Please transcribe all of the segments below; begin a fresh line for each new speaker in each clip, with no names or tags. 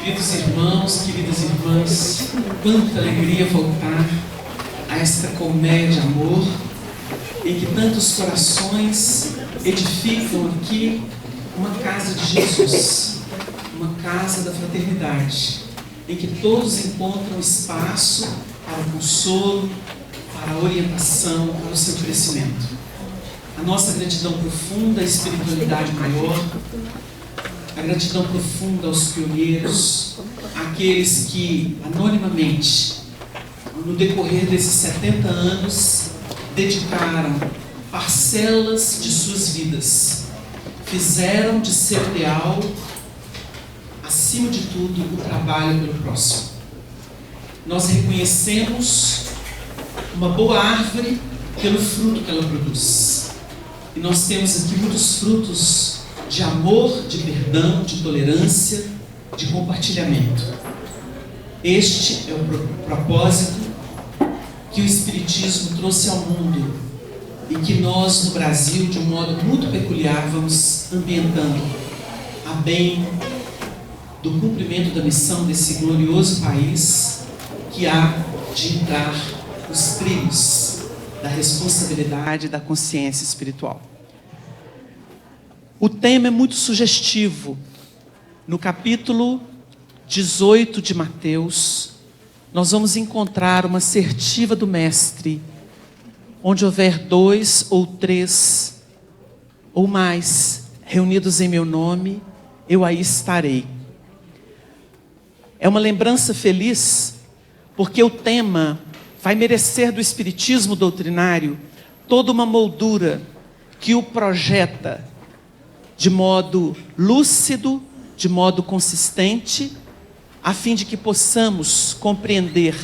Queridos irmãos, queridas irmãs, quanta alegria voltar a esta colmeia de amor em que tantos corações edificam aqui uma casa de Jesus, uma casa da fraternidade, em que todos encontram espaço para o consolo, para a orientação, para o seu crescimento. A nossa gratidão profunda à espiritualidade maior, a gratidão profunda aos pioneiros, àqueles que, anonimamente, no decorrer desses 70 anos, dedicaram parcelas de suas vidas, fizeram de seu ideal, acima de tudo, o trabalho pelo próximo. Nós reconhecemos uma boa árvore pelo fruto que ela produz. E nós temos aqui muitos frutos de amor, de perdão, de tolerância, de compartilhamento. Este é o propósito que o Espiritismo trouxe ao mundo e que nós, no Brasil, de um modo muito peculiar, vamos ambientando a bem do cumprimento da missão desse glorioso país que há de entrar nos trilhos da responsabilidade e da consciência espiritual. O tema é muito sugestivo. No capítulo 18 de Mateus, nós vamos encontrar uma assertiva do Mestre: onde houver 2 ou 3 ou mais reunidos em meu nome, eu aí estarei. É uma lembrança feliz, porque o tema vai merecer do Espiritismo doutrinário toda uma moldura que o projeta de modo lúcido, de modo consistente, a fim de que possamos compreender,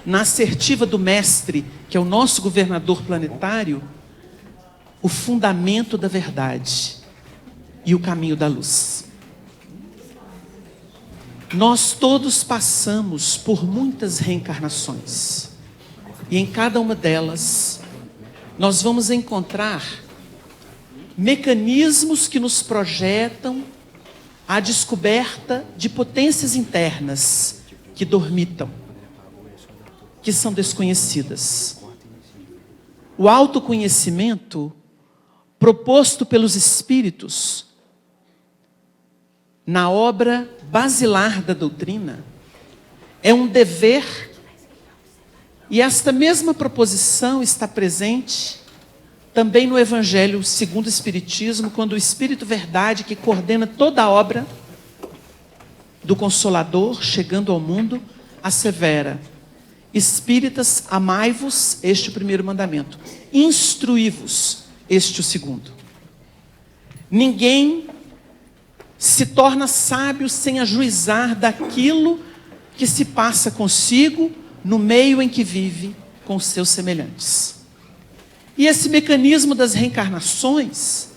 na assertiva do Mestre, que é o nosso governador planetário, o fundamento da verdade e o caminho da luz. Nós todos passamos por muitas reencarnações, e em cada uma delas nós vamos encontrar mecanismos que nos projetam a descoberta de potências internas que dormitam, que são desconhecidas. O autoconhecimento proposto pelos Espíritos na obra basilar da doutrina é um dever, e esta mesma proposição está presente também no Evangelho segundo o Espiritismo, quando o Espírito Verdade, que coordena toda a obra do Consolador chegando ao mundo, assevera: Espíritas, amai-vos, este é o primeiro mandamento, instruí-vos, este é o segundo. Ninguém se torna sábio sem ajuizar daquilo que se passa consigo no meio em que vive com os seus semelhantes. E esse mecanismo das reencarnações,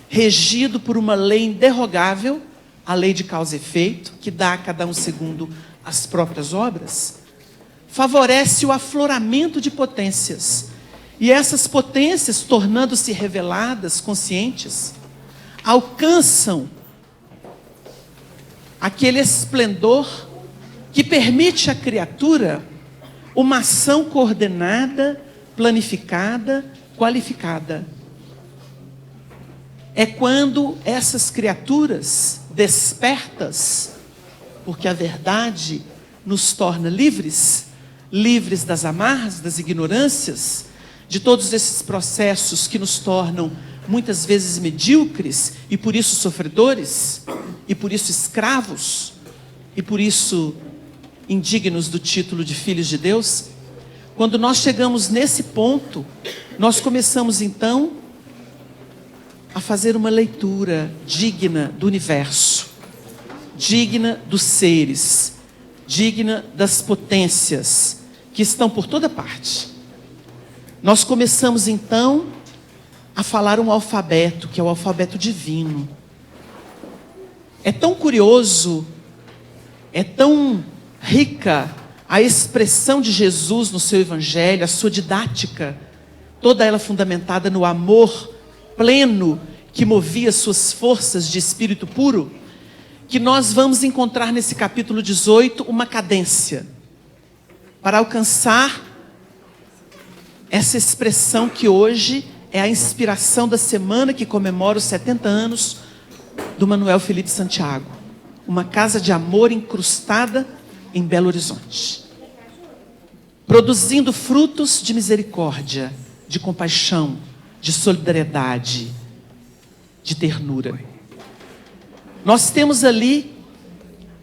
regido por uma lei inderrogável, a lei de causa e efeito, que dá a cada um segundo as próprias obras, favorece o afloramento de potências. E essas potências, tornando-se reveladas, conscientes, alcançam aquele esplendor que permite à criatura uma ação coordenada, planificada, qualificada. É quando essas criaturas despertas, porque a verdade nos torna livres, livres das amarras, das ignorâncias, de todos esses processos que nos tornam muitas vezes medíocres e por isso sofredores, e por isso escravos, e por isso indignos do título de filhos de Deus. Quando nós chegamos nesse ponto, nós começamos então a fazer uma leitura digna do universo, digna dos seres, digna das potências que estão por toda parte. Nós começamos então a falar um alfabeto, que é o alfabeto divino. É tão curioso, é tão rica a expressão de Jesus no seu Evangelho, a sua didática, toda ela fundamentada no amor pleno que movia suas forças de espírito puro, que nós vamos encontrar nesse capítulo 18 uma cadência para alcançar essa expressão que hoje é a inspiração da semana que comemora os 70 anos do Manuel Felipe Santiago. Uma casa de amor incrustada em Belo Horizonte, produzindo frutos de misericórdia, de compaixão, de solidariedade, de ternura. Nós temos ali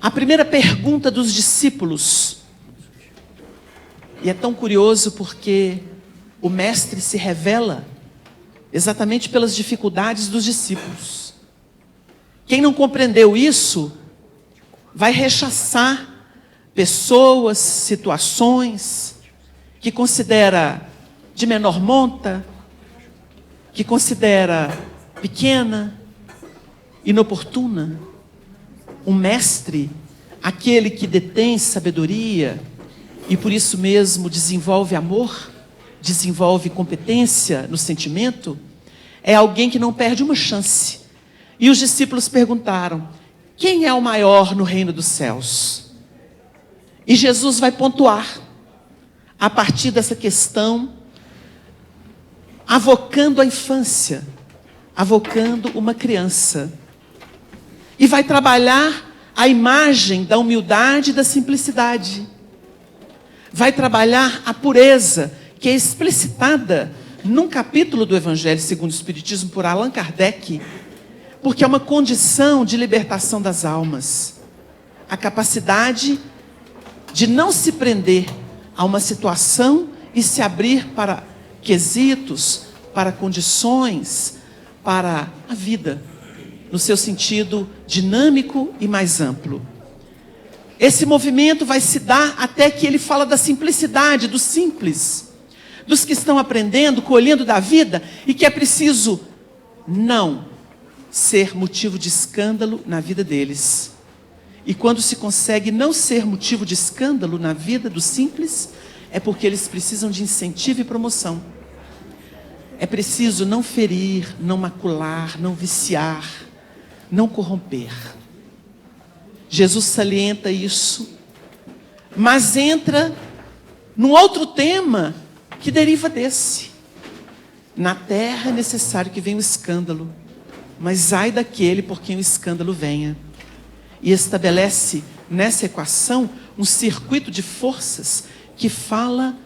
a primeira pergunta dos discípulos. E é tão curioso porque o mestre se revela exatamente pelas dificuldades dos discípulos. Quem não compreendeu isso vai rechaçar pessoas, situações que considera de menor monta, que considera pequena, inoportuna. Um mestre, aquele que detém sabedoria e por isso mesmo desenvolve amor, desenvolve competência no sentimento, é alguém que não perde uma chance. E os discípulos perguntaram: quem é o maior no reino dos céus? E Jesus vai pontuar a partir dessa questão, avocando a infância, avocando uma criança. E vai trabalhar a imagem da humildade e da simplicidade. Vai trabalhar a pureza, que é explicitada num capítulo do Evangelho segundo o Espiritismo por Allan Kardec, porque é uma condição de libertação das almas. A capacidade de não se prender a uma situação e se abrir para quesitos, para condições, para a vida, no seu sentido dinâmico e mais amplo. Esse movimento vai se dar até que ele fala da simplicidade, do simples, dos que estão aprendendo, colhendo da vida, e que é preciso não ser motivo de escândalo na vida deles. E quando se consegue não ser motivo de escândalo na vida dos simples, é porque eles precisam de incentivo e promoção. É preciso não ferir, não macular, não viciar, não corromper. Jesus salienta isso, mas entra num outro tema que deriva desse. Na terra é necessário que venha o escândalo, mas ai daquele por quem o escândalo venha. E estabelece nessa equação um circuito de forças que fala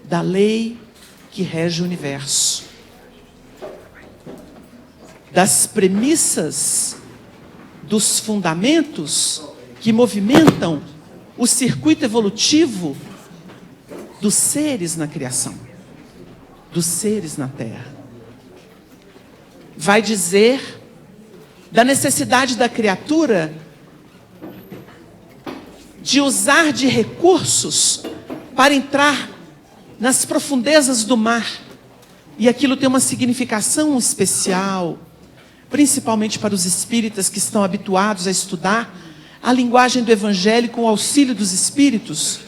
da lei que rege o universo, das premissas, dos fundamentos que movimentam o circuito evolutivo dos seres na criação, dos seres na terra. Vai dizer da necessidade da criatura de usar de recursos para entrar nas profundezas do mar. E aquilo tem uma significação especial, principalmente para os espíritas que estão habituados a estudar a linguagem do Evangelho com o auxílio dos espíritos,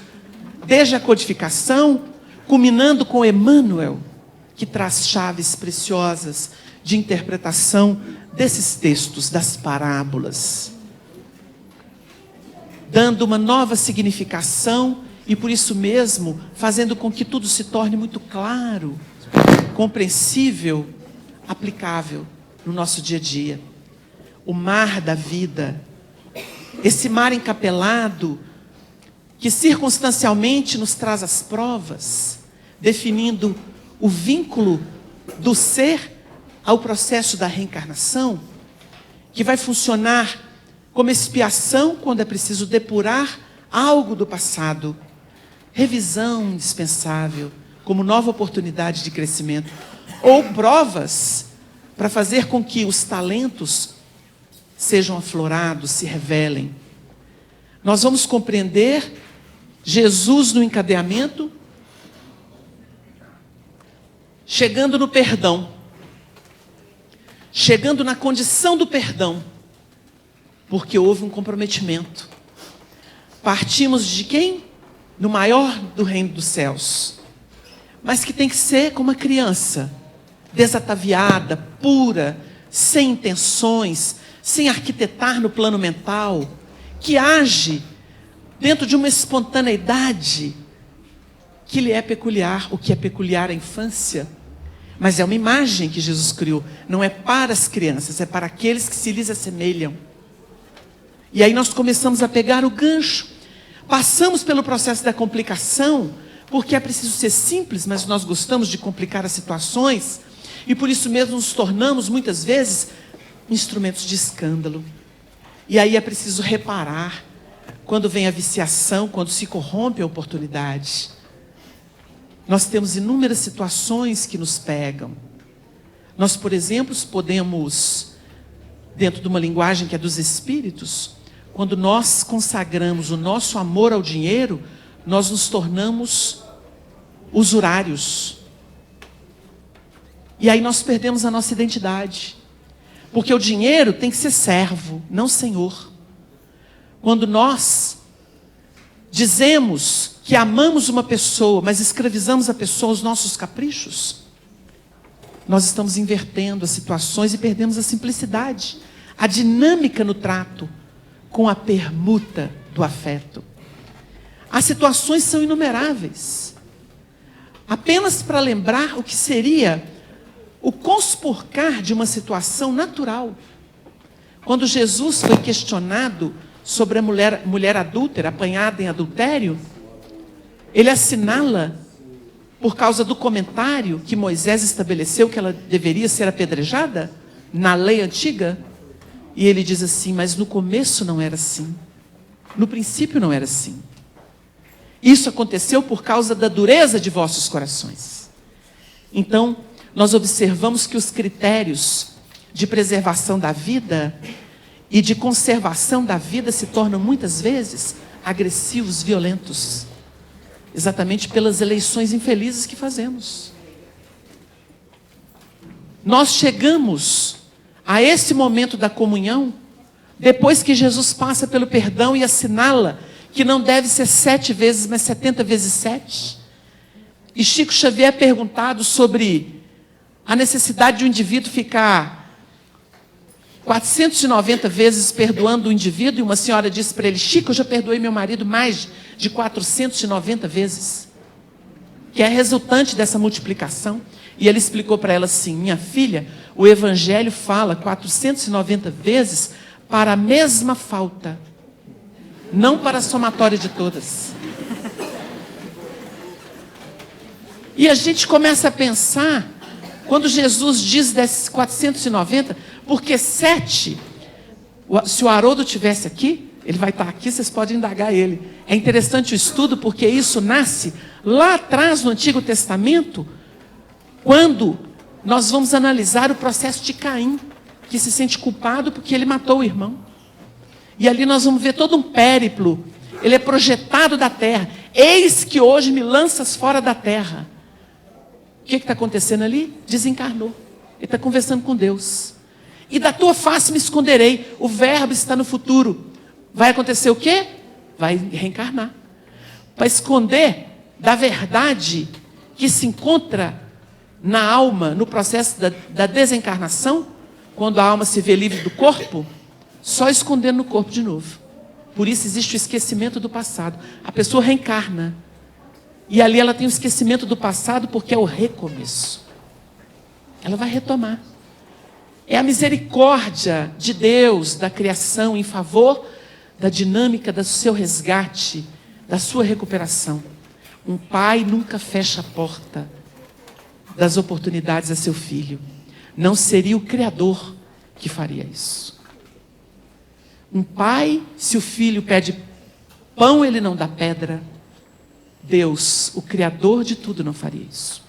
desde a codificação, culminando com Emmanuel, que traz chaves preciosas de interpretação desses textos, das parábolas, dando uma nova significação e, por isso mesmo, fazendo com que tudo se torne muito claro, compreensível, aplicável no nosso dia a dia. O mar da vida, esse mar encapelado, que circunstancialmente nos traz as provas, definindo o vínculo do ser ao processo da reencarnação, que vai funcionar como expiação quando é preciso depurar algo do passado, revisão indispensável, como nova oportunidade de crescimento, ou provas para fazer com que os talentos sejam aflorados, se revelem. Nós vamos compreender Jesus no encadeamento, chegando no perdão, chegando na condição do perdão, porque houve um comprometimento. Partimos de quem? No maior do reino dos céus, mas que tem que ser como uma criança, desataviada, pura, sem intenções, sem arquitetar no plano mental, que age dentro de uma espontaneidade que lhe é peculiar, o que é peculiar à infância. Mas é uma imagem que Jesus criou, não é para as crianças, é para aqueles que se lhes assemelham. E aí nós começamos a pegar o gancho, passamos pelo processo da complicação, porque é preciso ser simples, mas nós gostamos de complicar as situações, e por isso mesmo nos tornamos muitas vezes instrumentos de escândalo. E aí é preciso reparar quando vem a viciação, quando se corrompe a oportunidade. Nós temos inúmeras situações que nos pegam. Nós, por exemplo, podemos, dentro de uma linguagem que é dos espíritos, quando nós consagramos o nosso amor ao dinheiro, nós nos tornamos usurários. E aí nós perdemos a nossa identidade. Porque o dinheiro tem que ser servo, não senhor. Quando nós dizemos que amamos uma pessoa, mas escravizamos a pessoa aos nossos caprichos, nós estamos invertendo as situações e perdemos a simplicidade, a dinâmica no trato com a permuta do afeto. As situações são inumeráveis. Apenas para lembrar o que seria o conspurcar de uma situação natural. Quando Jesus foi questionado sobre a mulher adúltera, apanhada em adultério, ele assinala, por causa do comentário que Moisés estabeleceu, que ela deveria ser apedrejada, na lei antiga, e ele diz assim, mas no começo não era assim. No princípio não era assim. Isso aconteceu por causa da dureza de vossos corações. Então, nós observamos que os critérios de preservação da vida e de conservação da vida se tornam muitas vezes agressivos, violentos, exatamente pelas eleições infelizes que fazemos. Nós chegamos a esse momento da comunhão depois que Jesus passa pelo perdão e assinala que não deve ser 7 vezes, mas 70 vezes 7. E Chico Xavier é perguntado sobre a necessidade de um indivíduo ficar 490 vezes perdoando o indivíduo, e uma senhora disse para ele, Chico, eu já perdoei meu marido mais de 490 vezes, que é resultante dessa multiplicação. E ele explicou para ela assim, minha filha, o Evangelho fala 490 vezes para a mesma falta, não para a somatória de todas. E a gente começa a pensar, quando Jesus diz desses 490, porque 7, se o Haroldo estivesse aqui, ele vai estar aqui, vocês podem indagar ele. É interessante o estudo, porque isso nasce lá atrás no Antigo Testamento, quando nós vamos analisar o processo de Caim, que se sente culpado porque ele matou o irmão. E ali nós vamos ver todo um périplo. Ele é projetado da terra. Eis que hoje me lanças fora da terra. O que está acontecendo ali? Desencarnou. Ele está conversando com Deus. E da tua face me esconderei. O verbo está no futuro. Vai acontecer o quê? Vai reencarnar. Para esconder da verdade que se encontra na alma, no processo da desencarnação, quando a alma se vê livre do corpo, só escondendo no corpo de novo. Por isso existe o esquecimento do passado. A pessoa reencarna. E ali ela tem o esquecimento do passado porque é o recomeço. Ela vai retomar. É a misericórdia de Deus, da criação, em favor da dinâmica do seu resgate, da sua recuperação. Um pai nunca fecha a porta das oportunidades a seu filho. Não seria o Criador que faria isso. Um pai, se o filho pede pão, ele não dá pedra. Deus, o Criador de tudo, não faria isso.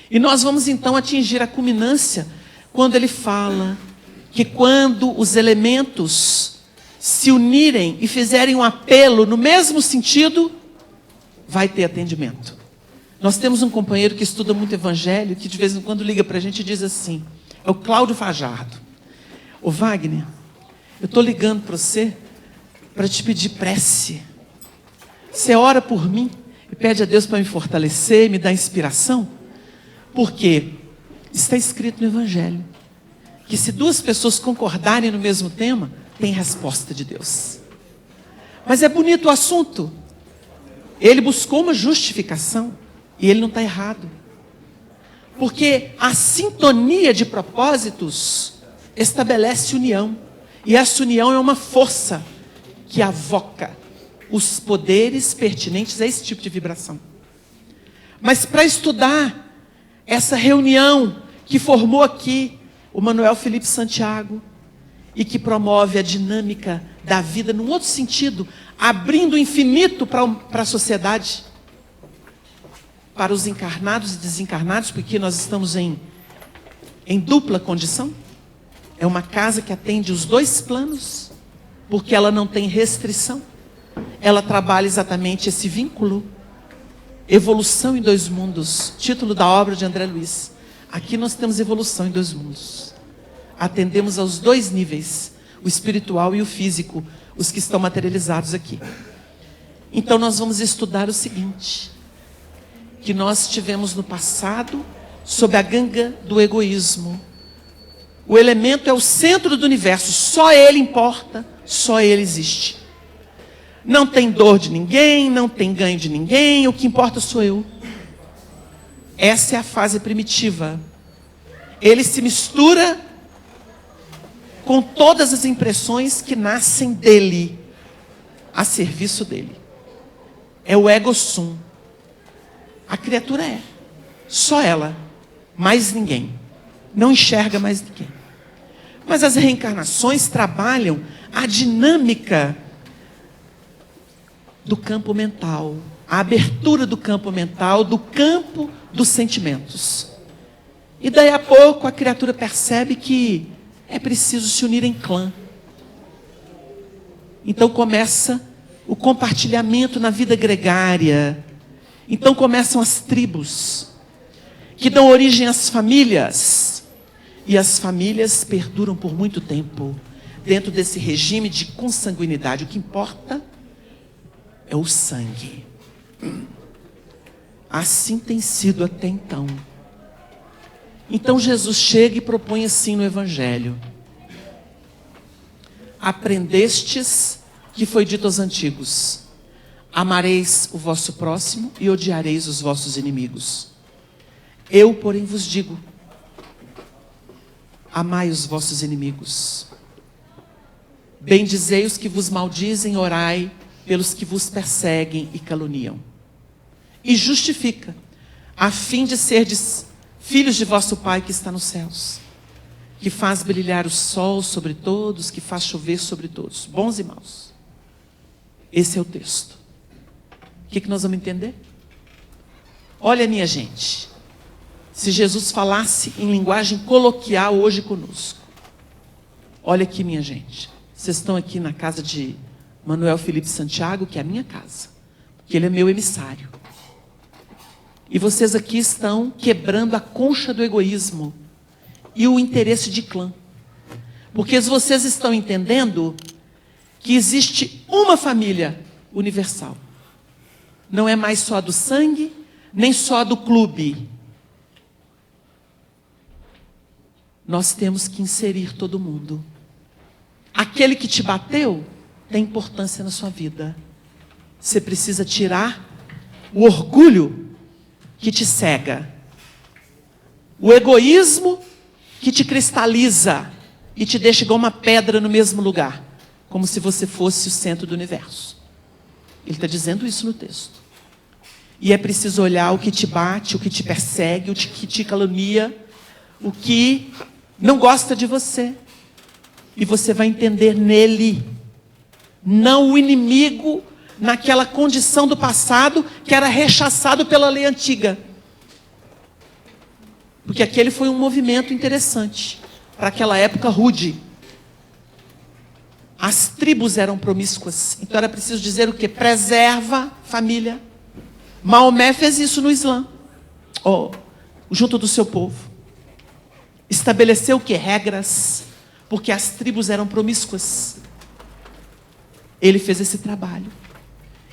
E nós vamos então atingir a culminância quando ele fala que quando os elementos se unirem e fizerem um apelo no mesmo sentido, vai ter atendimento. Nós temos um companheiro que estuda muito evangelho, que de vez em quando liga para a gente e diz assim, é o Cláudio Fajardo. Ô Wagner, eu estou ligando para você para te pedir prece. Você ora por mim e pede a Deus para me fortalecer, me dar inspiração? Porque está escrito no Evangelho que se duas pessoas concordarem no mesmo tema, tem resposta de Deus. Mas é bonito o assunto. Ele buscou uma justificação e ele não está errado. Porque a sintonia de propósitos estabelece união. E essa união é uma força que avoca os poderes pertinentes a esse tipo de vibração. Mas para estudar essa reunião que formou aqui o Manuel Felipe Santiago e que promove a dinâmica da vida num outro sentido, abrindo o infinito para a sociedade, para os encarnados e desencarnados, porque nós estamos em dupla condição. É uma casa que atende os dois planos, porque ela não tem restrição. Ela trabalha exatamente esse vínculo. Evolução em dois mundos, título da obra de André Luiz. Aqui nós temos evolução em dois mundos. Atendemos aos dois níveis, o espiritual e o físico, os que estão materializados aqui. Então nós vamos estudar o seguinte, que nós tivemos no passado, sob a ganga do egoísmo. O elemento é o centro do universo, só ele importa, só ele existe. Não tem dor de ninguém, não tem ganho de ninguém, o que importa sou eu. Essa é a fase primitiva. Ele se mistura com todas as impressões que nascem dele, a serviço dele. É o ego sum. A criatura é. Só ela. Mais ninguém. Não enxerga mais ninguém. Mas as reencarnações trabalham a dinâmica do campo mental. A abertura do campo mental, do campo dos sentimentos. E daí a pouco a criatura percebe que é preciso se unir em clã. Então começa o compartilhamento na vida gregária. Então começam as tribos, que dão origem às famílias. E as famílias perduram por muito tempo, dentro desse regime de consanguinidade. O que importa é o sangue. Assim tem sido até então. Então Jesus chega e propõe assim no Evangelho: aprendestes que foi dito aos antigos: amareis o vosso próximo e odiareis os vossos inimigos. Eu, porém, vos digo: amai os vossos inimigos. Bendizei os que vos maldizem, orai pelos que vos perseguem e caluniam. E justifica, a fim de serdes filhos de vosso Pai que está nos céus, que faz brilhar o sol sobre todos, que faz chover sobre todos, bons e maus. Esse é o texto. O que nós vamos entender? Olha, minha gente, se Jesus falasse em linguagem coloquial hoje conosco. Olha aqui, minha gente, vocês estão aqui na casa de Manuel Felipe Santiago, que é a minha casa, porque ele é meu emissário. E vocês aqui estão quebrando a concha do egoísmo e o interesse de clã. Porque vocês estão entendendo que existe uma família universal. Não é mais só a do sangue, nem só a do clube. Nós temos que inserir todo mundo. Aquele que te bateu tem importância na sua vida. Você precisa tirar o orgulho que te cega, o egoísmo que te cristaliza e te deixa igual uma pedra no mesmo lugar, como se você fosse o centro do universo. Ele está dizendo isso no texto. E é preciso olhar o que te bate, o que te persegue, o que te calunia, o que não gosta de você. E você vai entender nele, não o inimigo naquela condição do passado que era rechaçado pela lei antiga. Porque aquele foi um movimento interessante para aquela época rude. As tribos eram promíscuas, então era preciso dizer o quê? Preserva família. Maomé fez isso no Islã, junto do seu povo. Estabeleceu o quê? Regras, porque as tribos eram promíscuas. Ele fez esse trabalho.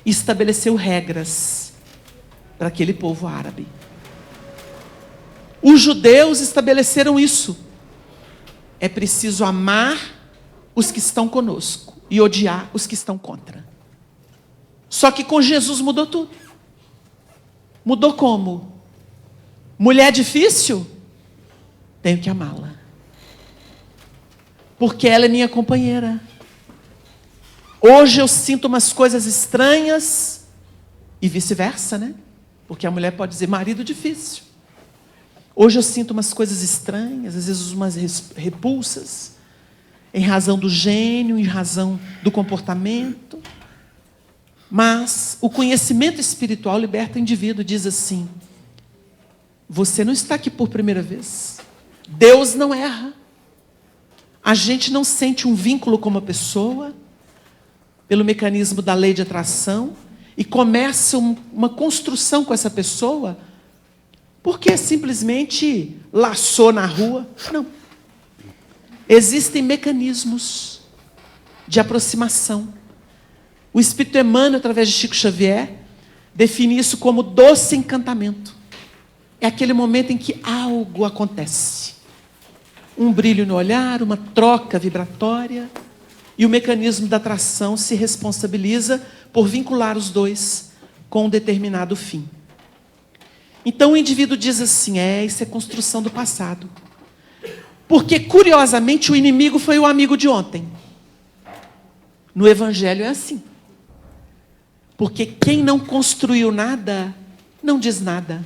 Estabeleceu regras para aquele povo árabe. Os judeus estabeleceram isso. é preciso amar os que estão conosco e odiar os que estão contra. Só que com Jesus mudou tudo. Mudou como? Mulher difícil? Tenho que amá-la. Porque ela é minha companheira. Hoje eu sinto umas coisas estranhas e vice-versa, né? Porque a mulher pode dizer, marido difícil. Hoje eu sinto umas coisas estranhas, às vezes umas repulsas, em razão do gênio, em razão do comportamento. Mas o conhecimento espiritual liberta o indivíduo, diz assim, você não está aqui por primeira vez. Deus não erra. A gente não sente um vínculo com uma pessoa, pelo mecanismo da lei de atração, e começa uma construção com essa pessoa, porque simplesmente laçou na rua. Não. Existem mecanismos de aproximação. O Espírito Emmanuel, através de Chico Xavier, define isso como doce encantamento. É aquele momento em que algo acontece. Um brilho no olhar, uma troca vibratória, e o mecanismo da atração se responsabiliza por vincular os dois com um determinado fim. Então o indivíduo diz assim, isso é construção do passado. Porque, curiosamente, o inimigo foi o amigo de ontem. No Evangelho é assim. Porque quem não construiu nada, não diz nada.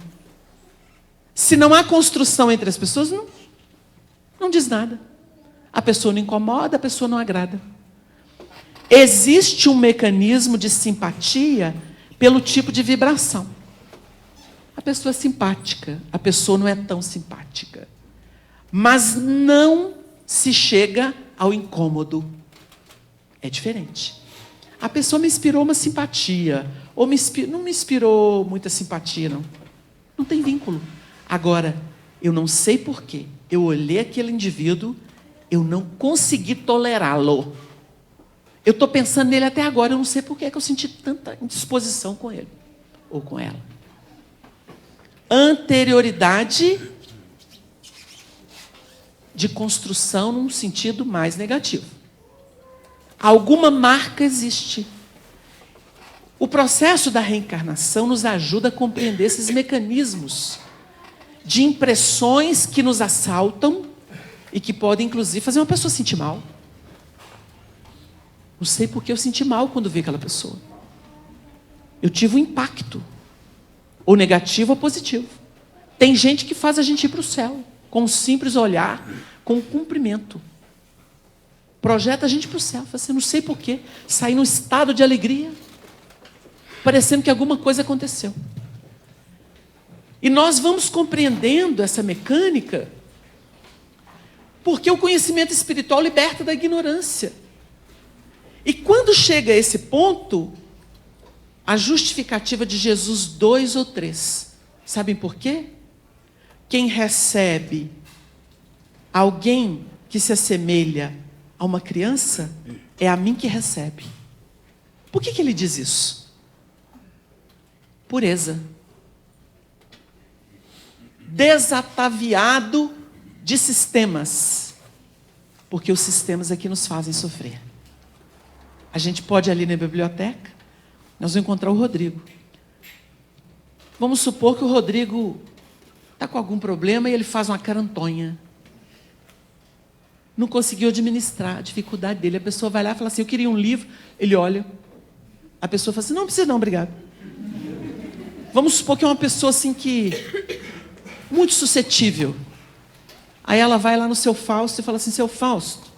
Se não há construção entre as pessoas, não diz nada. A pessoa não incomoda, a pessoa não agrada. Existe um mecanismo de simpatia pelo tipo de vibração. A pessoa é simpática, a pessoa não é tão simpática. Mas não se chega ao incômodo. É diferente. A pessoa me inspirou uma simpatia, ou não me inspirou muita simpatia, não. Não tem vínculo. Agora, eu não sei porquê. Eu olhei aquele indivíduo, eu não consegui tolerá-lo. Eu estou pensando nele até agora, eu não sei por que eu senti tanta indisposição com ele, ou com ela. Anterioridade de construção num sentido mais negativo. Alguma marca existe. O processo da reencarnação nos ajuda a compreender esses mecanismos de impressões que nos assaltam e que podem, inclusive, fazer uma pessoa sentir mal. Não sei porque eu senti mal quando vi aquela pessoa. Eu tive um impacto, ou negativo ou positivo. Tem gente que faz a gente ir para o céu, com um simples olhar, com um cumprimento. Projeta a gente para o céu. Assim, não sei porquê. Saí num estado de alegria, parecendo que alguma coisa aconteceu. E nós vamos compreendendo essa mecânica, porque o conhecimento espiritual liberta da ignorância. E quando chega a esse ponto, a justificativa de Jesus 2 ou 3. Sabem por quê? Quem recebe alguém que se assemelha a uma criança, é a mim que recebe. Por que ele diz isso? Pureza. Desataviado de sistemas. Porque os sistemas aqui nos fazem sofrer. A gente pode ir ali na biblioteca, nós vamos encontrar o Rodrigo. Vamos supor que o Rodrigo está com algum problema e ele faz uma carantonha. Não conseguiu administrar a dificuldade dele. A pessoa vai lá e fala assim, eu queria um livro. Ele olha. A pessoa fala assim, não precisa não, obrigado. Vamos supor que é uma pessoa assim que... muito suscetível. Aí ela vai lá no seu Fausto e fala assim, seu Fausto,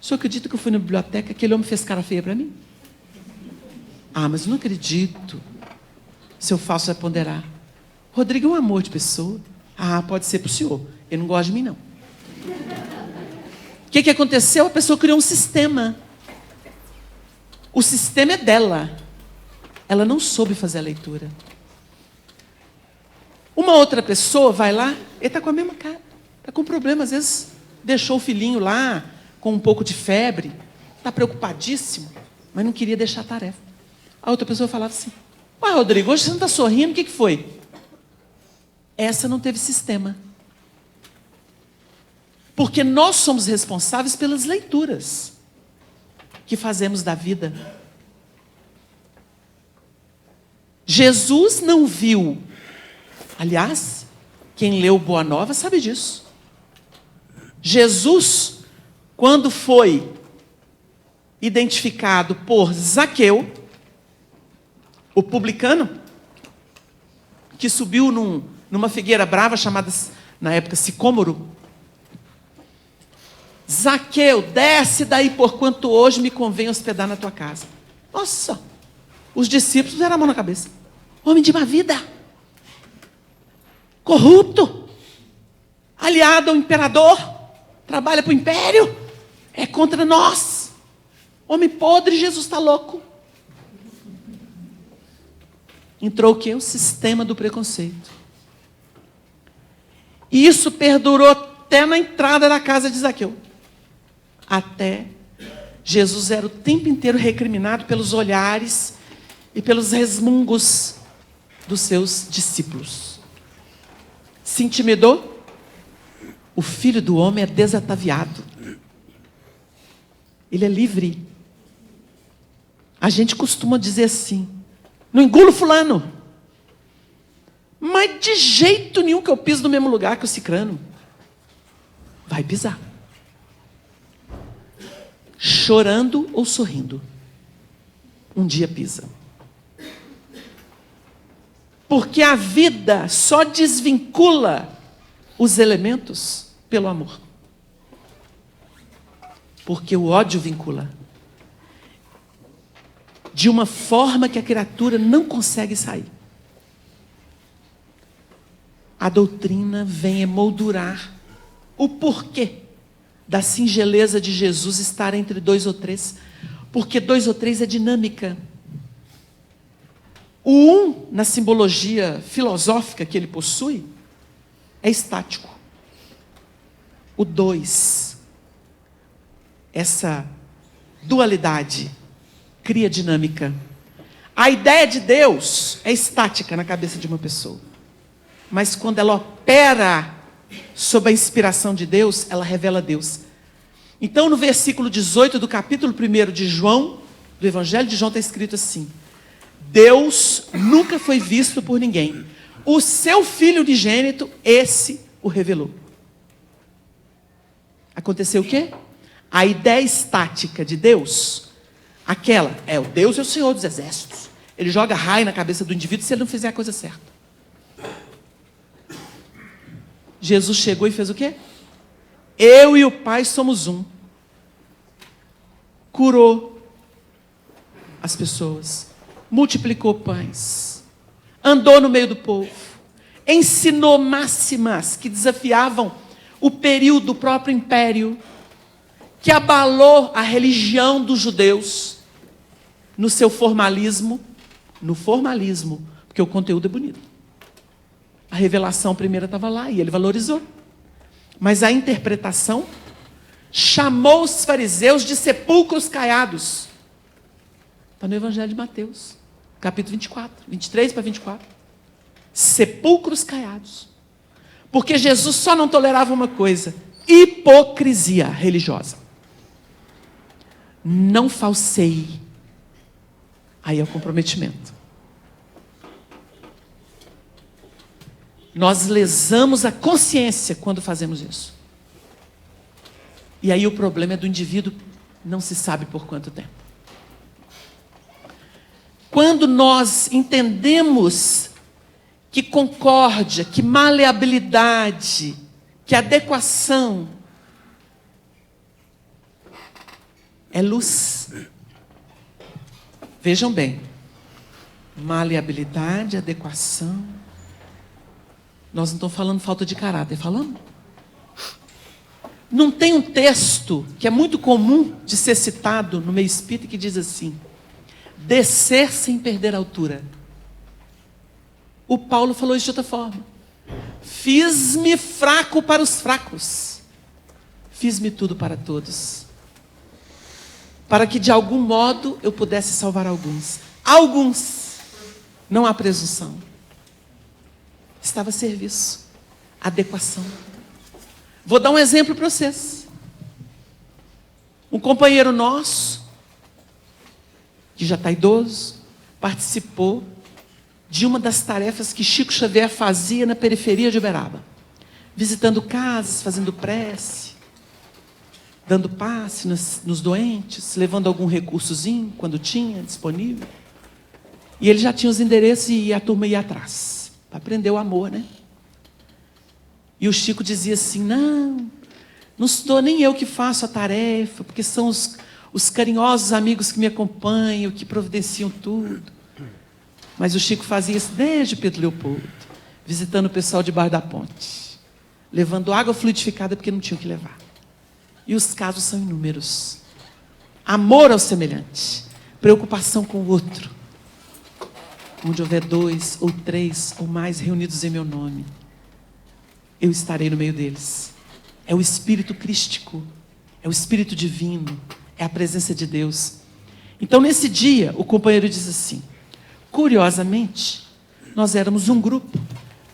o senhor acredita que eu fui na biblioteca, aquele homem fez cara feia para mim? Ah, mas eu não acredito. Seu Fausto vai ponderar. Rodrigo é um amor de pessoa. Ah, pode ser para o senhor. Ele não gosta de mim, não. O que aconteceu? A pessoa criou um sistema. O sistema é dela. Ela não soube fazer a leitura. Uma outra pessoa vai lá, ele está com a mesma cara. Está com problema, às vezes deixou o filhinho lá, com um pouco de febre, está preocupadíssimo, mas não queria deixar a tarefa. A outra pessoa falava assim, ué, Rodrigo, hoje você não está sorrindo, o que foi? Essa não teve sistema.
Porque nós somos responsáveis pelas leituras que fazemos da vida. Jesus não viu. Aliás, quem leu Boa Nova sabe disso. Jesus, quando foi identificado por Zaqueu, o publicano, que subiu numa figueira brava chamada, na época, Sicômoro. Zaqueu, desce daí, porquanto hoje me convém hospedar na tua casa. Nossa, os discípulos deram a mão na cabeça. Homem de má vida, corrupto, aliado ao imperador, trabalha para o império, é contra nós. Homem podre, Jesus está louco. Entrou o quê? O sistema do preconceito. E isso perdurou até na entrada da casa de Zaqueu. Até Jesus era o tempo inteiro recriminado pelos olhares e pelos resmungos dos seus discípulos. Se intimidou? O Filho do Homem é desataviado. Ele é livre. A gente costuma dizer assim: não engulo fulano. Mas de jeito nenhum que eu piso no mesmo lugar que o cicrano. Vai pisar. Chorando ou sorrindo. Um dia pisa. Porque a vida só desvincula os elementos pelo amor. Porque o ódio vincula. De uma forma que a criatura não consegue sair. A doutrina vem emoldurar o porquê da singeleza de Jesus estar entre dois ou três. Porque dois ou três é dinâmica. O um, na simbologia filosófica que ele possui, é estático. O dois, essa dualidade, cria dinâmica. A ideia de Deus é estática na cabeça de uma pessoa. Mas quando ela opera sob a inspiração de Deus, ela revela Deus. Então, no versículo 18 do capítulo 1 de João, do Evangelho de João, está escrito assim: Deus nunca foi visto por ninguém. O seu Filho unigênito, esse o revelou. Aconteceu o quê? A ideia estática de Deus, aquela, o Deus é o Senhor dos exércitos. Ele joga raio na cabeça do indivíduo se ele não fizer a coisa certa. Jesus chegou e fez o quê? Eu e o Pai somos um. Curou as pessoas. Multiplicou pães. Andou no meio do povo. Ensinou máximas que desafiavam o período do próprio império. Que abalou a religião dos judeus. No seu formalismo. No formalismo. Porque o conteúdo é bonito. A revelação primeira estava lá e ele valorizou. Mas a interpretação chamou os fariseus de sepulcros caiados. Está no Evangelho de Mateus, capítulo 24, 23 para 24. Sepulcros caiados. Porque Jesus só não tolerava uma coisa: hipocrisia religiosa. Não falseie. Aí é o comprometimento. Nós lesamos a consciência quando fazemos isso. E aí o problema é do indivíduo, não se sabe por quanto tempo. Quando nós entendemos que concórdia, que maleabilidade, que adequação é luz. Vejam bem. Maleabilidade, adequação. Nós não estamos falando falta de caráter, falando? Não tem um texto que é muito comum de ser citado no meio espírita que diz assim: descer sem perder a altura. O Paulo falou isso de outra forma. Fiz-me fraco para os fracos. Fiz-me tudo para todos. Para que de algum modo eu pudesse salvar alguns. Alguns. Não há presunção. Estava a serviço. Adequação. Vou dar um exemplo para vocês. Um companheiro nosso, que já está idoso, participou de uma das tarefas que Chico Xavier fazia na periferia de Uberaba. Visitando casas, fazendo prece, dando passe nos doentes, levando algum recursozinho, quando tinha disponível. E ele já tinha os endereços e a turma ia atrás, para aprender o amor, né? E o Chico dizia assim, não sou nem eu que faço a tarefa, porque são os carinhosos amigos que me acompanham, que providenciam tudo. Mas o Chico fazia isso desde Pedro Leopoldo, visitando o pessoal debaixo da ponte, levando água fluidificada porque não tinham que levar. E os casos são inúmeros. Amor ao semelhante, preocupação com o outro. Onde houver 2 ou 3 ou mais reunidos em meu nome, eu estarei no meio deles. É o Espírito crístico, é o Espírito divino, é a presença de Deus. Então, nesse dia, o companheiro diz assim, curiosamente, nós éramos um grupo,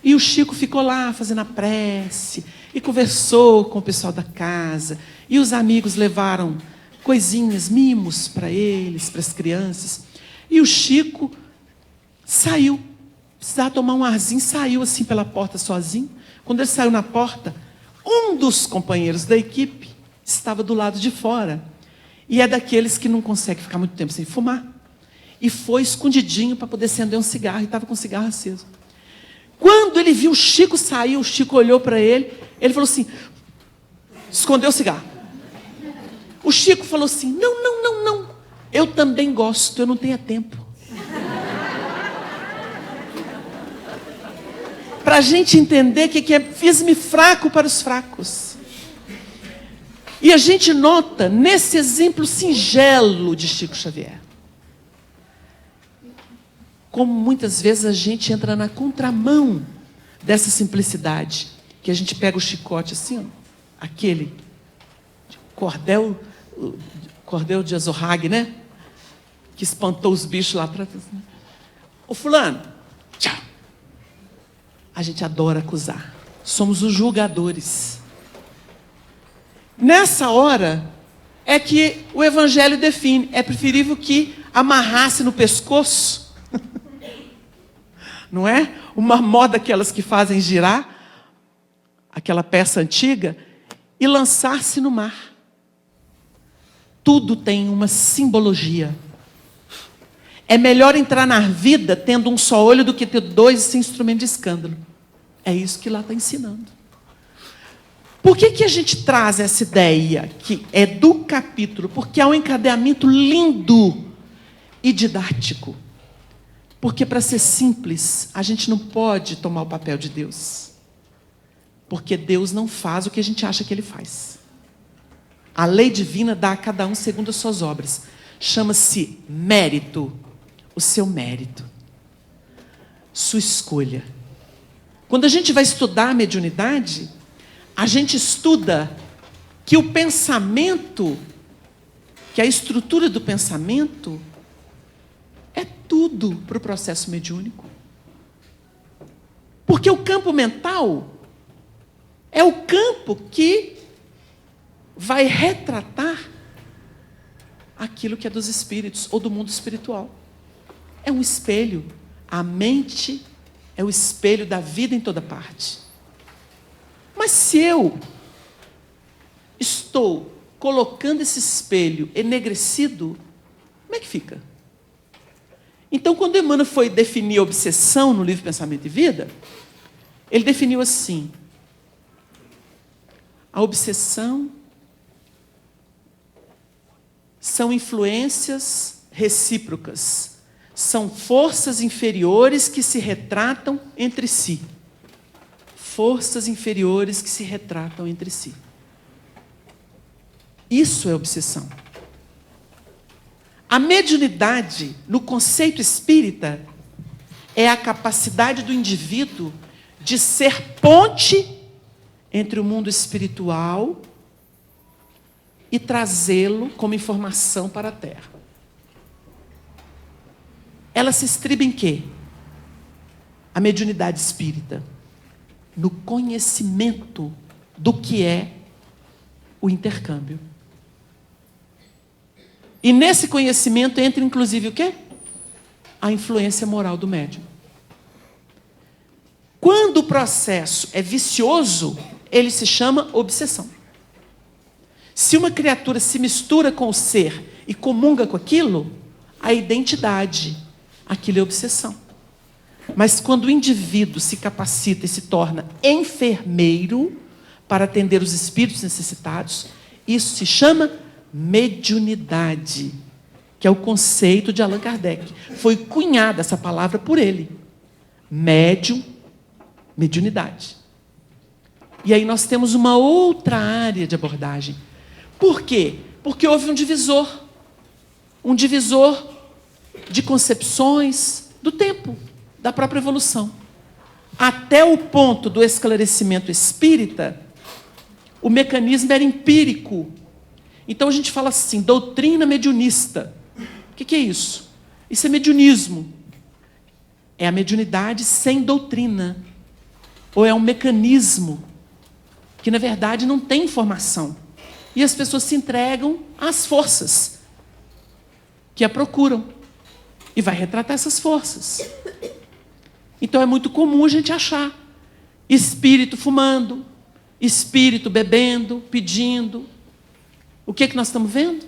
e o Chico ficou lá fazendo a prece, e conversou com o pessoal da casa, e os amigos levaram coisinhas, mimos para eles, para as crianças, e o Chico saiu, precisava tomar um arzinho, saiu assim pela porta sozinho. Quando ele saiu na porta, um dos companheiros da equipe estava do lado de fora, e é daqueles que não consegue ficar muito tempo sem fumar, e foi escondidinho para poder acender um cigarro, e estava com o cigarro aceso. Quando ele viu o Chico sair, o Chico olhou para ele, ele falou assim, escondeu o cigarro. O Chico falou assim, não, eu também gosto, eu não tenho tempo. Para a gente entender que é fiz-me fraco para os fracos. E a gente nota nesse exemplo singelo de Chico Xavier, como muitas vezes a gente entra na contramão dessa simplicidade, que a gente pega o chicote assim, ó, aquele cordel de Azorrague, né? Que espantou os bichos lá atrás. Né? Ô fulano, tchau. A gente adora acusar. Somos os julgadores. Nessa hora é que o Evangelho define. É preferível que amarrasse no pescoço, não é? Uma moda daquelas que fazem girar, aquela peça antiga, e lançar-se no mar. Tudo tem uma simbologia. É melhor entrar na vida tendo um só olho do que ter 2 e ser instrumento de escândalo. É isso que lá está ensinando. Por que a gente traz essa ideia que é do capítulo? Porque é um encadeamento lindo e didático. Porque para ser simples, a gente não pode tomar o papel de Deus. Porque Deus não faz o que a gente acha que Ele faz. A lei divina dá a cada um segundo as suas obras. Chama-se mérito. O seu mérito. Sua escolha. Quando a gente vai estudar a mediunidade, a gente estuda que o pensamento, que a estrutura do pensamento, é tudo para o processo mediúnico. Porque o campo mental é o campo que vai retratar aquilo que é dos espíritos ou do mundo espiritual. É um espelho. A mente é o espelho da vida em toda parte. Mas se eu estou colocando esse espelho enegrecido, como é que fica? Então, quando Emmanuel foi definir a obsessão no livro Pensamento e Vida, ele definiu assim: a obsessão são influências recíprocas, são forças inferiores que se retratam entre si. Forças inferiores que se retratam entre si. Isso é obsessão. A mediunidade, no conceito espírita, é a capacidade do indivíduo de ser ponte entre o mundo espiritual e trazê-lo como informação para a Terra. Ela se estriba em quê? A mediunidade espírita. No conhecimento do que é o intercâmbio. E nesse conhecimento entra inclusive o quê? A influência moral do médium. Quando o processo é vicioso, ele se chama obsessão. Se uma criatura se mistura com o ser e comunga com aquilo, a identidade, aquilo é obsessão. Mas quando o indivíduo se capacita e se torna enfermeiro para atender os espíritos necessitados, isso se chama mediunidade, que é o conceito de Allan Kardec. Foi cunhada essa palavra por ele. Médium, mediunidade. E aí nós temos uma outra área de abordagem. Por quê? Porque houve um divisor de concepções do tempo, da própria evolução. Até o ponto do esclarecimento espírita, o mecanismo era empírico. Então a gente fala assim, doutrina mediunista. O que é isso? Isso é mediunismo. É a mediunidade sem doutrina. Ou é um mecanismo que, na verdade, não tem informação. E as pessoas se entregam às forças que a procuram. E vai retratar essas forças. Então é muito comum a gente achar espírito fumando, espírito bebendo, pedindo. O que nós estamos vendo?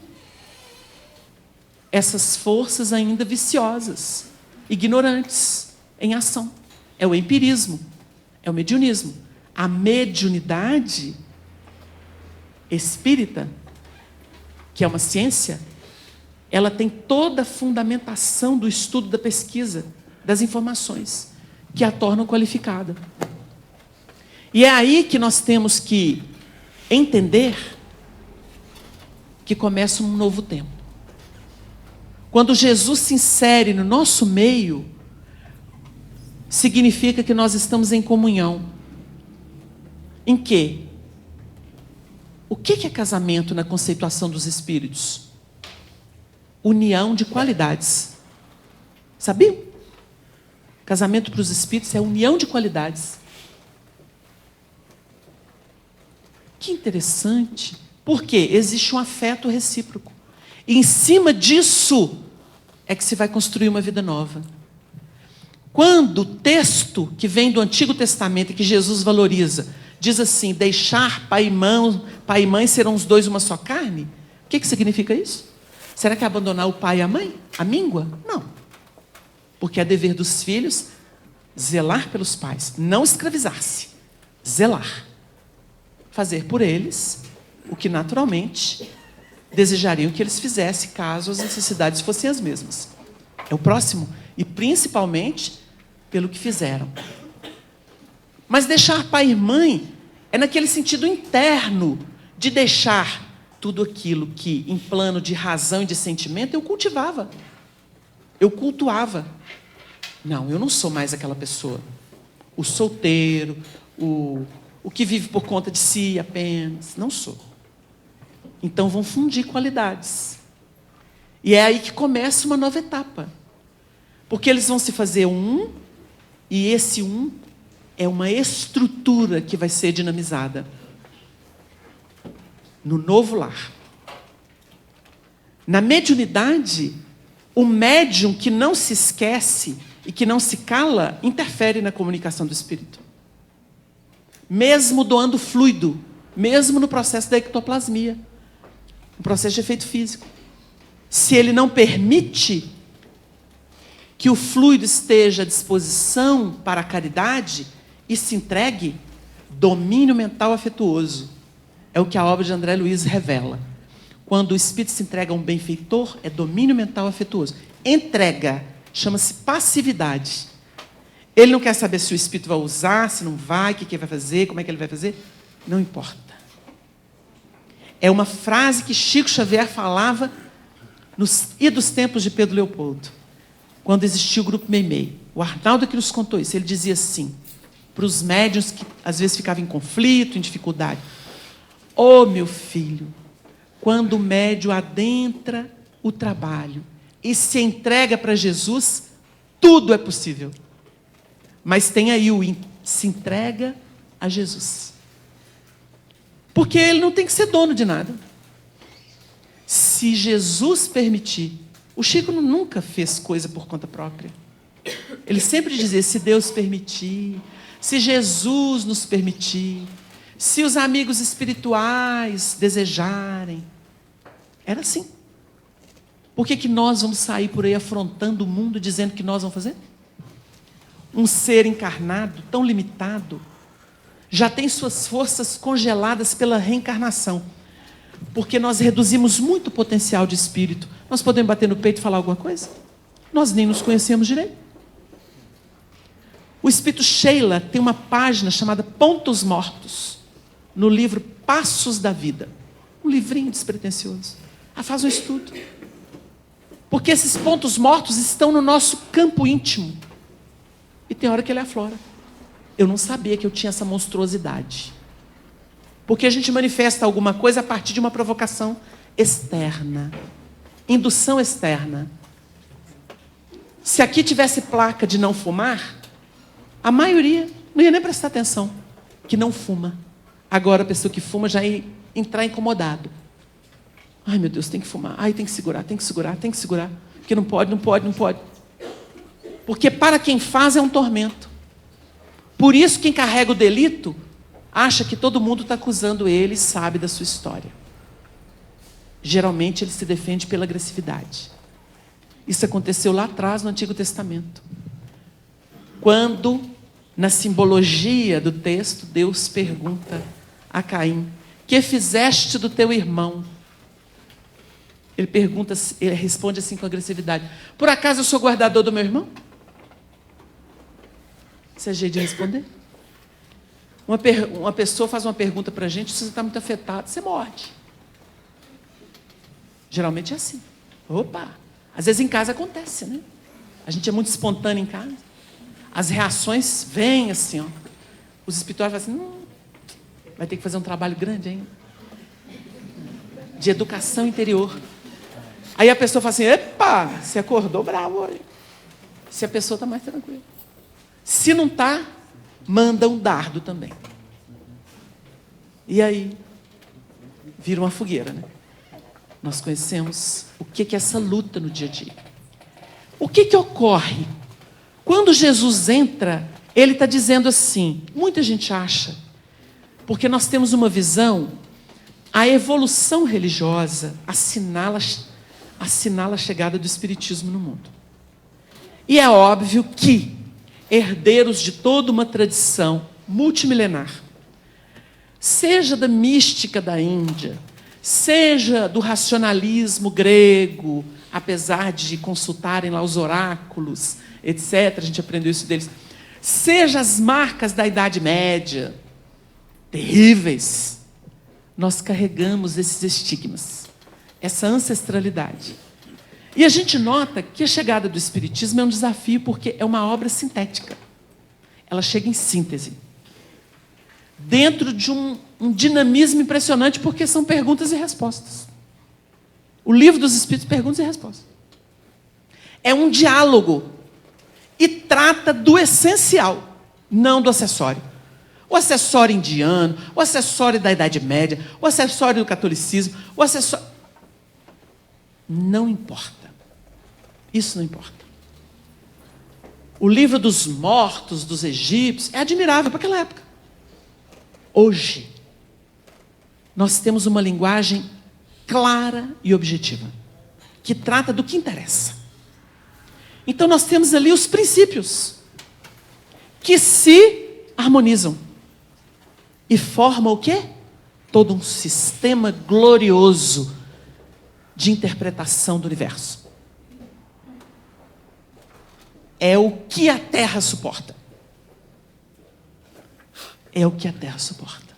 Essas forças ainda viciosas, ignorantes, em ação. É o empirismo, é o mediunismo. A mediunidade espírita, que é uma ciência, ela tem toda a fundamentação do estudo, da pesquisa, das informações, que a tornam qualificada. E é aí que nós temos que entender que começa um novo tempo. Quando Jesus se insere no nosso meio, significa que nós estamos em comunhão. Em quê? O que é casamento na conceituação dos espíritos? União de qualidades. Sabiam? Casamento para os espíritos é união de qualidades. Que interessante. Por quê? Existe um afeto recíproco. E em cima disso é que se vai construir uma vida nova. Quando o texto que vem do Antigo Testamento e que Jesus valoriza, diz assim, deixar pai e mãe serão os dois uma só carne, o que significa isso? Será que é abandonar o pai e a mãe? A míngua? Não. Porque é dever dos filhos zelar pelos pais, não escravizar-se, zelar. Fazer por eles o que naturalmente desejariam que eles fizessem, caso as necessidades fossem as mesmas. É o próximo, e principalmente pelo que fizeram. Mas deixar pai e mãe é naquele sentido interno de deixar tudo aquilo que, em plano de razão e de sentimento, eu cultivava. Eu cultuava. Não, eu não sou mais aquela pessoa. O solteiro, o que vive por conta de si apenas. Não sou. Então vão fundir qualidades. E é aí que começa uma nova etapa. Porque eles vão se fazer um, e esse um é uma estrutura que vai ser dinamizada no novo lar. Na mediunidade, o médium que não se esquece e que não se cala, interfere na comunicação do espírito. Mesmo doando fluido, mesmo no processo da ectoplasmia, o processo de efeito físico. Se ele não permite que o fluido esteja à disposição para a caridade e se entregue, domínio mental afetuoso. É o que a obra de André Luiz revela. Quando o espírito se entrega a um benfeitor, é domínio mental afetuoso. Entrega, chama-se passividade. Ele não quer saber se o espírito vai usar, se não vai, o que ele vai fazer, como é que ele vai fazer. Não importa. É uma frase que Chico Xavier falava nos idos tempos de Pedro Leopoldo, quando existia o grupo Meimei. O Arnaldo que nos contou isso. Ele dizia assim, para os médiuns que às vezes ficavam em conflito, em dificuldade: ô meu filho, quando o médium adentra o trabalho e se entrega para Jesus, tudo é possível. Mas tem aí se entrega a Jesus. Porque ele não tem que ser dono de nada. Se Jesus permitir, o Chico nunca fez coisa por conta própria. Ele sempre dizia, se Deus permitir, se Jesus nos permitir, se os amigos espirituais desejarem. Era assim. Por que nós vamos sair por aí afrontando o mundo dizendo que nós vamos fazer? Um ser encarnado, tão limitado, já tem suas forças congeladas pela reencarnação. Porque nós reduzimos muito o potencial de espírito. Nós podemos bater no peito e falar alguma coisa? Nós nem nos conhecemos direito. O espírito Sheila tem uma página chamada Pontos Mortos, no livro Passos da Vida. Um livrinho despretensioso. Faz um estudo. Porque esses pontos mortos estão no nosso campo íntimo. E tem hora que ele aflora. Eu não sabia que eu tinha essa monstruosidade. Porque a gente manifesta alguma coisa a partir de uma provocação externa. Indução externa. Se aqui tivesse placa de não fumar, a maioria não ia nem prestar atenção que não fuma. Agora a pessoa que fuma já ia entrar incomodado. Ai, meu Deus, tem que fumar. Ai, tem que segurar, tem que segurar, tem que segurar. Porque não pode, não pode, não pode. Porque para quem faz é um tormento. Por isso quem carrega o delito acha que todo mundo está acusando ele e sabe da sua história. Geralmente ele se defende pela agressividade. Isso aconteceu lá atrás no Antigo Testamento. Quando, na simbologia do texto, Deus pergunta a Caim, que fizeste do teu irmão? Ele responde assim com agressividade, por acaso eu sou guardador do meu irmão? Esse é jeito de responder? Uma pessoa faz uma pergunta para a gente, se você está muito afetado, você morde. Geralmente é assim. Opa! Às vezes em casa acontece, né? A gente é muito espontâneo em casa. As reações vêm assim, ó. Os espirituais falam assim, vai ter que fazer um trabalho grande ainda. De educação interior. Aí a pessoa fala assim, epa, você acordou bravo hoje. Se a pessoa está mais tranquila. Se não está, manda um dardo também. E aí, vira uma fogueira, né? Nós conhecemos o que é essa luta no dia a dia. O que ocorre? Quando Jesus entra, ele está dizendo assim, muita gente acha, porque nós temos uma visão, a evolução religiosa assinala a chegada do espiritismo no mundo. E é óbvio que herdeiros de toda uma tradição multimilenar, seja da mística da Índia, seja do racionalismo grego, apesar de consultarem lá os oráculos, etc., a gente aprendeu isso deles, seja as marcas da Idade Média, terríveis, nós carregamos esses estigmas, essa ancestralidade. E a gente nota que a chegada do Espiritismo é um desafio, porque é uma obra sintética. Ela chega em síntese. Dentro de um dinamismo impressionante, porque são perguntas e respostas. O livro dos Espíritos, perguntas e respostas. É um diálogo. E trata do essencial, não do acessório. O acessório indiano, o acessório da Idade Média, o acessório do catolicismo, o acessório... Não importa. Isso não importa. O livro dos mortos, dos egípcios, é admirável para aquela época. Hoje, nós temos uma linguagem clara e objetiva, que trata do que interessa. Então, nós temos ali os princípios, que se harmonizam. E formam o quê? Todo um sistema glorioso de interpretação do universo. É o que a Terra suporta. É o que a Terra suporta.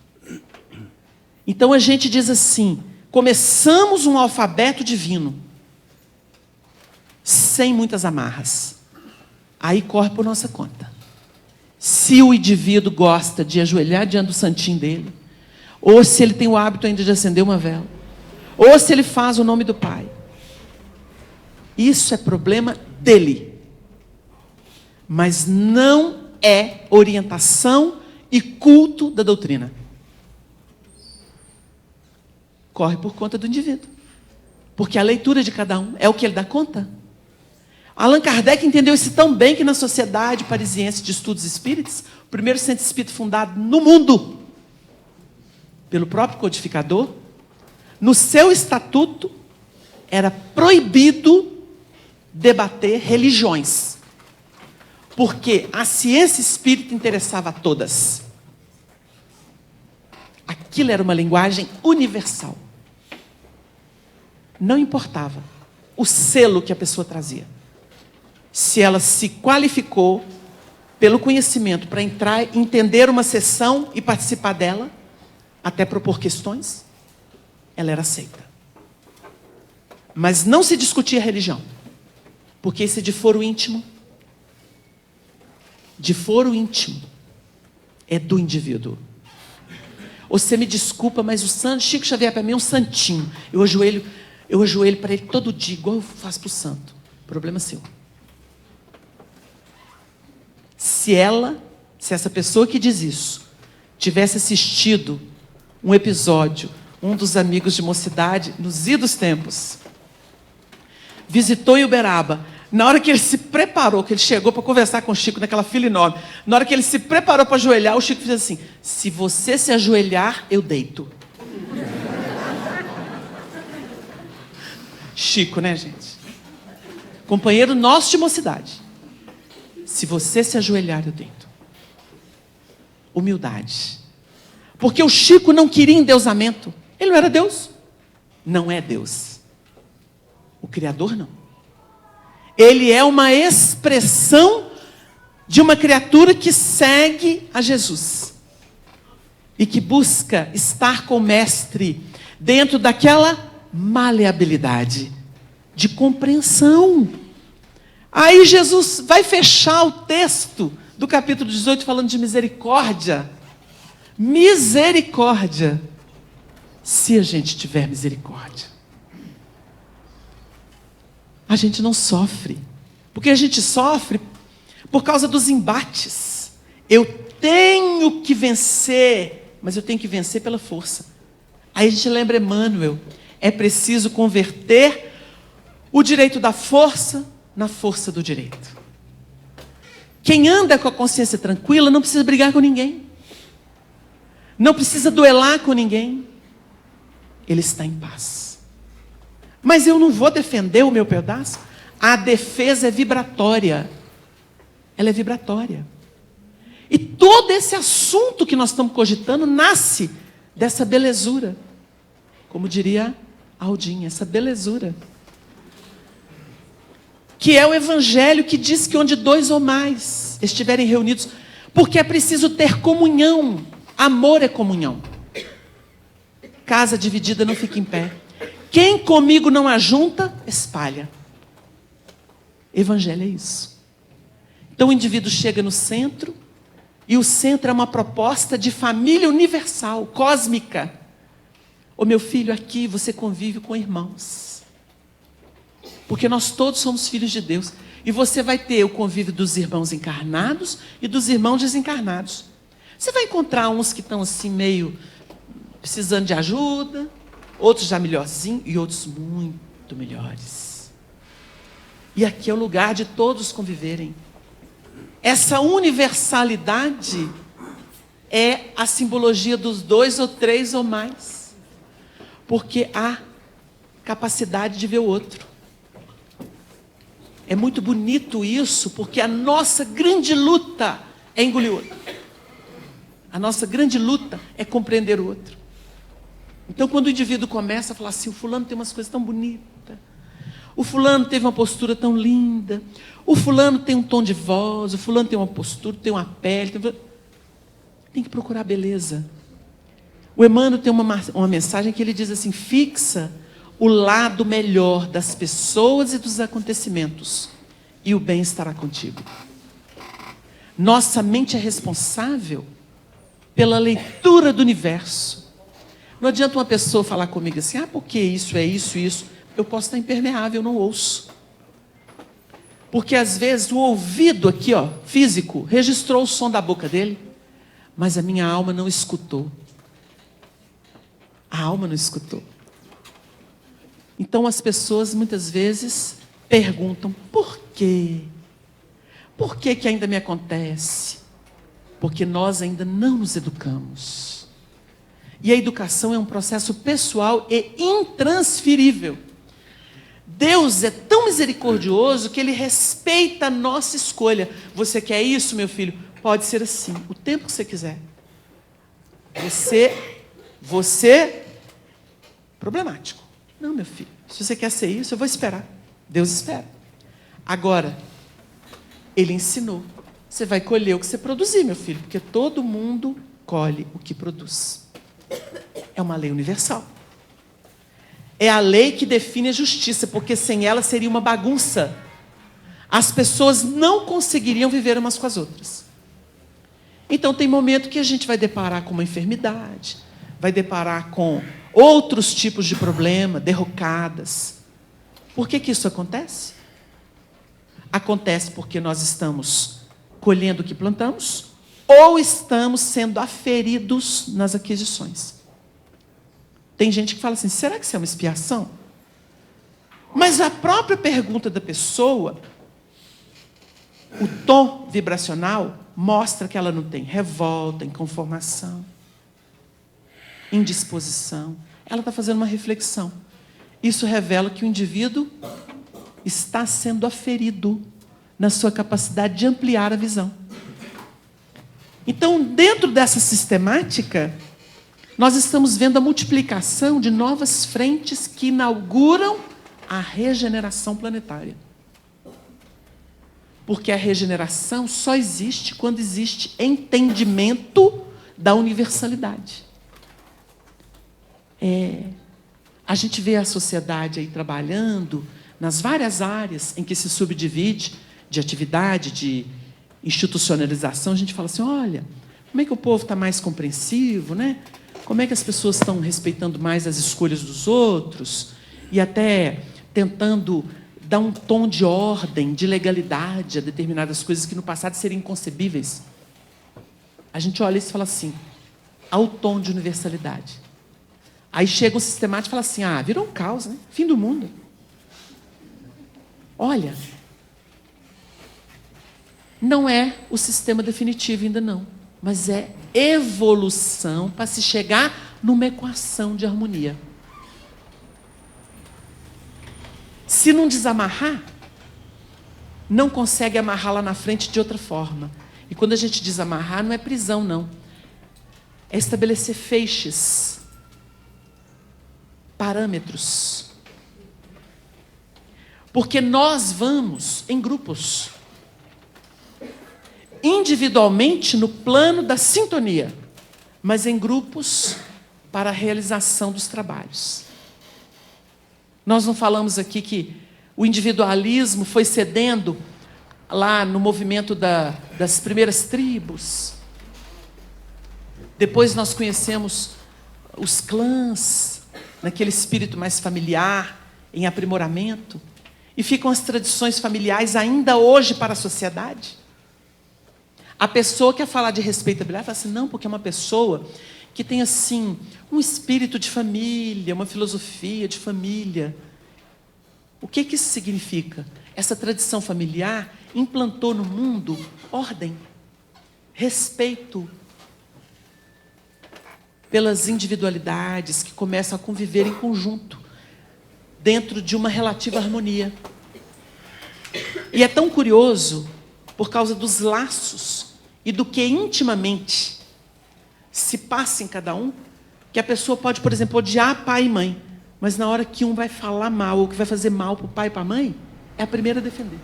Então a gente diz assim, começamos um alfabeto divino, sem muitas amarras. Aí corre por nossa conta. Se o indivíduo gosta de ajoelhar diante do santinho dele, ou se ele tem o hábito ainda de acender uma vela, ou se ele faz o nome do Pai. Isso é problema dele. Mas não é orientação e culto da doutrina. corre por conta do indivíduo. Porque a leitura de cada um é o que ele dá conta. Allan Kardec entendeu isso tão bem que na Sociedade Parisiense de Estudos Espíritas, o primeiro centro espírita fundado no mundo, pelo próprio codificador, no seu estatuto, era proibido debater religiões. Porque a ciência espírita interessava a todas. Aquilo era uma linguagem universal. Não importava o selo que a pessoa trazia. Se ela se qualificou pelo conhecimento para entrar, entender uma sessão e participar dela, até propor questões, ela era aceita. Mas não se discutia religião, porque isso é de foro íntimo. De foro íntimo. É do indivíduo. Você me desculpa, mas o santo Chico Xavier para mim é um santinho. Eu ajoelho para ele todo dia, igual eu faço para o santo. Problema seu. Se essa pessoa que diz isso, tivesse assistido um episódio, um dos amigos de mocidade, nos idos tempos, visitou em Uberaba, na hora que ele se preparou, que ele chegou para conversar com o Chico naquela fila enorme, na hora que ele se preparou para ajoelhar, o Chico fez assim: se você se ajoelhar, eu deito. Chico, né, gente? Companheiro nosso de mocidade. Se você se ajoelhar, eu deito. Humildade. Porque o Chico não queria endeusamento. Ele não era Deus. Não é Deus. O Criador não. Ele é uma expressão de uma criatura que segue a Jesus. E que busca estar com o Mestre dentro daquela maleabilidade de compreensão. Aí Jesus vai fechar o texto do capítulo 18 falando de misericórdia. Misericórdia. Se a gente tiver misericórdia. A gente não sofre. Porque a gente sofre por causa dos embates. Eu tenho que vencer, mas eu tenho que vencer pela força. Aí a gente lembra Emmanuel. É preciso converter o direito da força na força do direito. Quem anda com a consciência tranquila não precisa brigar com ninguém. Não precisa duelar com ninguém. Ele está em paz. Mas eu não vou defender o meu pedaço. A defesa é vibratória. Ela é vibratória. E todo esse assunto que nós estamos cogitando nasce dessa belezura. Como diria Aldinha, essa belezura. Que é o Evangelho que diz que onde dois ou mais estiverem reunidos, porque é preciso ter comunhão. Amor é comunhão. Casa dividida não fica em pé. Quem comigo não ajunta, espalha. Evangelho é isso. Então o indivíduo chega no centro, e o centro é uma proposta de família universal, cósmica. Ô meu filho, aqui você convive com irmãos. Porque nós todos somos filhos de Deus. E você vai ter o convívio dos irmãos encarnados e dos irmãos desencarnados. Você vai encontrar uns que estão assim meio precisando de ajuda, outros já melhorzinho e outros muito melhores. E aqui é o lugar de todos conviverem. Essa universalidade é a simbologia dos dois ou três ou mais. Porque há capacidade de ver o outro. É muito bonito isso, porque a nossa grande luta é engolir o outro. A nossa grande luta é compreender o outro. Então, quando o indivíduo começa a falar assim, o fulano tem umas coisas tão bonitas, o fulano teve uma postura tão linda, o fulano tem um tom de voz, o fulano tem uma postura, tem uma pele, tem que procurar beleza. O Emmanuel tem uma mensagem que ele diz assim, fixa o lado melhor das pessoas e dos acontecimentos, e o bem estará contigo. Nossa mente é responsável pela leitura do universo. Não adianta uma pessoa falar comigo assim, porque isso é isso, isso. Eu posso estar impermeável, eu não ouço. Porque às vezes o ouvido aqui, físico, registrou o som da boca dele, mas a minha alma não escutou. A alma não escutou. Então as pessoas muitas vezes perguntam: por quê? Por que que ainda me acontece? Porque nós ainda não nos educamos. E a educação é um processo pessoal e intransferível. Deus é tão misericordioso que Ele respeita a nossa escolha. Você quer isso, meu filho? Pode ser assim, o tempo que você quiser. Você, problemático. Não, meu filho, se você quer ser isso, eu vou esperar. Deus espera. Agora, Ele ensinou. Você vai colher o que você produzir, meu filho, porque todo mundo colhe o que produz. É uma lei universal. É a lei que define a justiça, porque sem ela seria uma bagunça. As pessoas não conseguiriam viver umas com as outras. Então tem momento que a gente vai deparar com uma enfermidade, vai deparar com outros tipos de problema, derrocadas. Por que que isso acontece? Acontece porque nós estamos colhendo o que plantamos ou estamos sendo aferidos nas aquisições. Tem gente que fala assim: será que isso é uma expiação? Mas a própria pergunta da pessoa, o tom vibracional, mostra que ela não tem revolta, inconformação, indisposição. Ela está fazendo uma reflexão. Isso revela que o indivíduo está sendo aferido na sua capacidade de ampliar a visão. Então, dentro dessa sistemática, nós estamos vendo a multiplicação de novas frentes que inauguram a regeneração planetária. Porque a regeneração só existe quando existe entendimento da universalidade. A gente vê a sociedade aí trabalhando nas várias áreas em que se subdivide de atividade, de institucionalização. A gente fala assim: olha, como é que o povo está mais compreensivo, né? Como é que as pessoas estão respeitando mais as escolhas dos outros e até tentando dar um tom de ordem, de legalidade a determinadas coisas que no passado seriam inconcebíveis. A gente olha isso e fala assim: ao tom de universalidade. Aí chega um sistemático e fala assim: virou um caos, né? Fim do mundo. Olha, não é o sistema definitivo ainda não, mas é evolução para se chegar numa equação de harmonia. Se não desamarrar, não consegue amarrar lá na frente de outra forma. E quando a gente desamarrar, não é prisão, não. É estabelecer feixes, parâmetros. Porque nós vamos em grupos. Individualmente no plano da sintonia, mas em grupos para a realização dos trabalhos. Nós não falamos aqui que o individualismo foi cedendo lá no movimento das primeiras tribos. Depois nós conhecemos os clãs, naquele espírito mais familiar, em aprimoramento. E ficam as tradições familiares ainda hoje para a sociedade. A pessoa quer falar de respeitabilidade, fala assim: não, porque é uma pessoa que tem assim um espírito de família, uma filosofia de família. O que isso significa? Essa tradição familiar implantou no mundo ordem, respeito pelas individualidades que começam a conviver em conjunto, dentro de uma relativa harmonia. E é tão curioso, por causa dos laços e do que intimamente se passa em cada um, que a pessoa pode, por exemplo, odiar pai e mãe, mas na hora que um vai falar mal, ou que vai fazer mal para o pai e para a mãe, é a primeira a defender.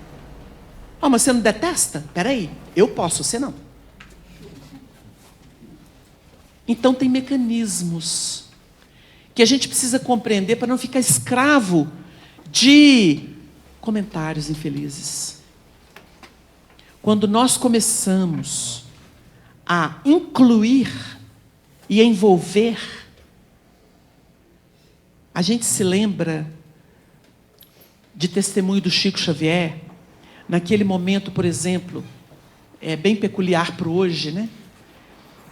Mas você não detesta? Espera aí, eu posso, você não. Então tem mecanismos que a gente precisa compreender para não ficar escravo de comentários infelizes. Quando nós começamos a incluir e envolver, a gente se lembra de testemunho do Chico Xavier, naquele momento, por exemplo, bem peculiar para hoje, né?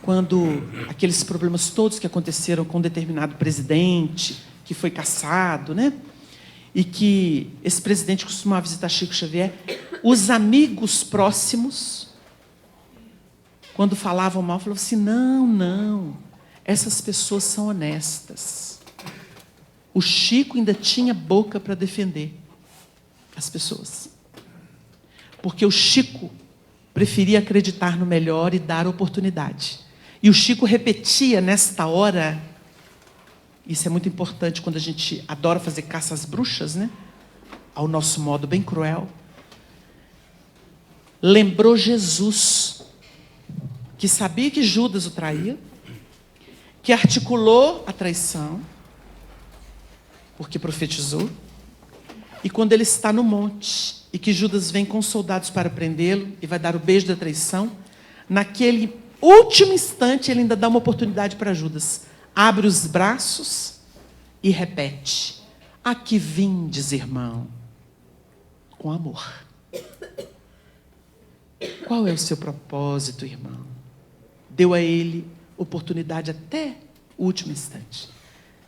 Quando aqueles problemas todos que aconteceram com um determinado presidente, que foi cassado, né? e que esse presidente costumava visitar Chico Xavier, os amigos próximos, quando falavam mal, falavam assim, não, essas pessoas são honestas. O Chico ainda tinha boca para defender as pessoas. Porque o Chico preferia acreditar no melhor e dar oportunidade. E o Chico repetia nesta hora, isso é muito importante quando a gente adora fazer caça às bruxas, né? Ao nosso modo bem cruel. Lembrou Jesus, que sabia que Judas o traía, que articulou a traição, porque profetizou, e quando ele está no monte, e que Judas vem com soldados para prendê-lo, e vai dar o beijo da traição, naquele último instante ele ainda dá uma oportunidade para Judas. Abre os braços e repete, aqui vindes, irmão, com amor. Qual é o seu propósito, irmão? Deu a ele oportunidade até o último instante.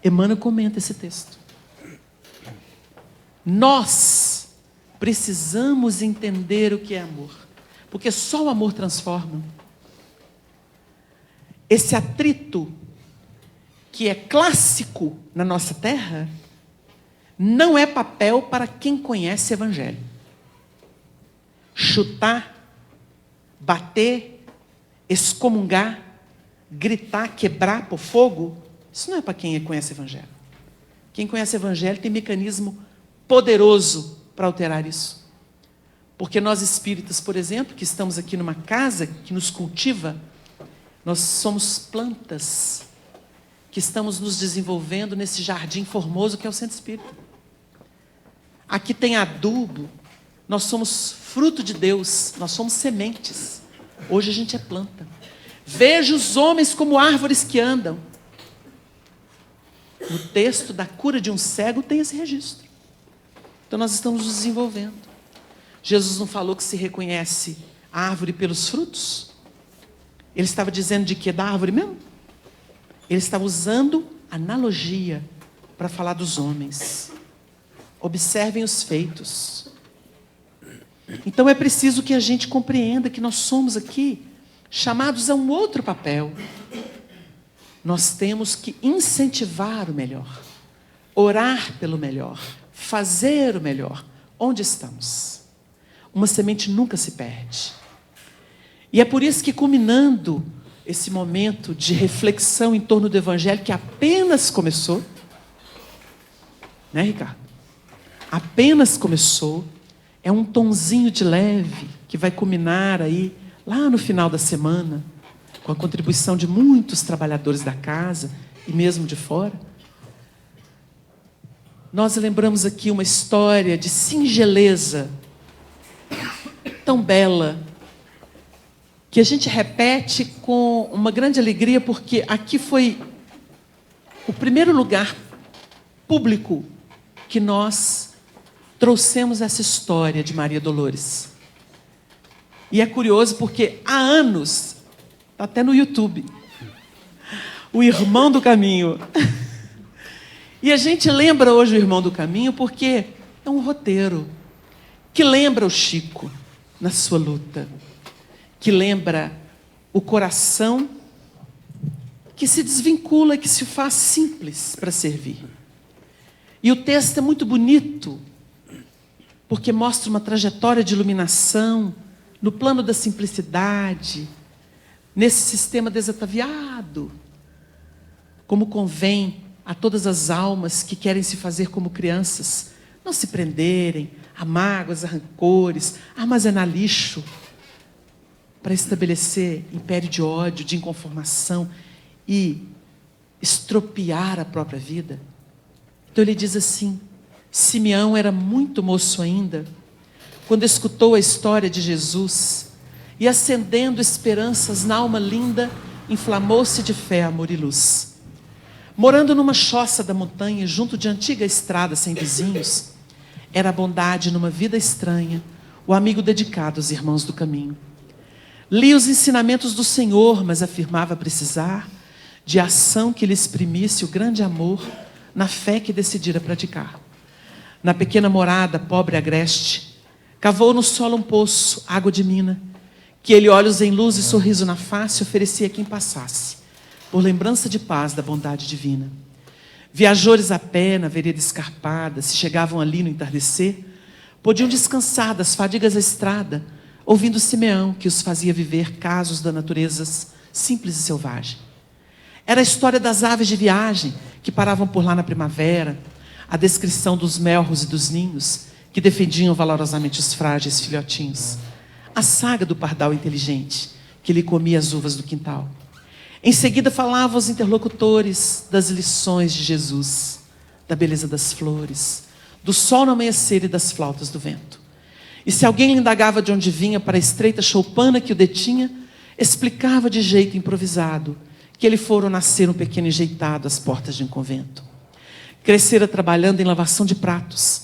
Emmanuel comenta esse texto. Nós precisamos entender o que é amor, porque só o amor transforma. Esse atrito que é clássico na nossa terra não é papel para quem conhece o Evangelho. Chutar, bater, excomungar, gritar, quebrar por fogo, isso não é para quem conhece o Evangelho. Quem conhece o Evangelho tem mecanismo poderoso para alterar isso. Porque nós espíritas, por exemplo, que estamos aqui numa casa que nos cultiva, nós somos plantas que estamos nos desenvolvendo nesse jardim formoso que é o centro espírita. Aqui tem adubo, nós somos fruto de Deus, nós somos sementes. Hoje a gente é planta. Veja os homens como árvores que andam. No texto da cura de um cego tem esse registro. Então nós estamos nos desenvolvendo. Jesus não falou que se reconhece a árvore pelos frutos? Ele estava dizendo de quê? Da árvore mesmo? Ele estava usando analogia para falar dos homens. Observem os feitos. Então é preciso que a gente compreenda que nós somos aqui chamados a um outro papel. Nós temos que incentivar o melhor, orar pelo melhor, fazer o melhor. Onde estamos? Uma semente nunca se perde. E é por isso que, culminando esse momento de reflexão em torno do Evangelho, que apenas começou, né, Ricardo? Apenas começou, é um tonzinho de leve que vai culminar aí, lá no final da semana, com a contribuição de muitos trabalhadores da casa e mesmo de fora. Nós lembramos aqui uma história de singeleza tão bela, que a gente repete com uma grande alegria, porque aqui foi o primeiro lugar público que nós trouxemos essa história de Maria Dolores. E é curioso porque há anos, está até no YouTube, o Irmão do Caminho. E a gente lembra hoje o Irmão do Caminho porque é um roteiro que lembra o Chico na sua luta, que lembra o coração que se desvincula, que se faz simples para servir. E o texto é muito bonito, porque mostra uma trajetória de iluminação no plano da simplicidade, nesse sistema desataviado, como convém a todas as almas que querem se fazer como crianças, não se prenderem a mágoas, a rancores, a armazenar lixo, para estabelecer império de ódio, de inconformação e estropiar a própria vida. Então ele diz assim, Simeão era muito moço ainda, quando escutou a história de Jesus, e acendendo esperanças na alma linda, inflamou-se de fé, amor e luz. Morando numa choça da montanha, junto de antiga estrada sem vizinhos, era a bondade numa vida estranha, o amigo dedicado aos irmãos do caminho. Lia os ensinamentos do Senhor, mas afirmava precisar de ação que lhe exprimisse o grande amor na fé que decidira praticar. Na pequena morada, pobre e agreste, cavou no solo um poço, água de mina, que ele, olhos em luz e sorriso na face, oferecia a quem passasse, por lembrança de paz da bondade divina. Viajores a pé, na vereda escarpada, se chegavam ali no entardecer, podiam descansar das fadigas da estrada, ouvindo Simeão, que os fazia viver casos da natureza simples e selvagem. Era a história das aves de viagem, que paravam por lá na primavera, a descrição dos melros e dos ninhos, que defendiam valorosamente os frágeis filhotinhos, a saga do pardal inteligente, que lhe comia as uvas do quintal. Em seguida falavam os interlocutores das lições de Jesus, da beleza das flores, do sol no amanhecer e das flautas do vento. E se alguém lhe indagava de onde vinha para a estreita choupana que o detinha, explicava de jeito improvisado que ele fora nascer um pequeno enjeitado às portas de um convento. Crescera trabalhando em lavação de pratos,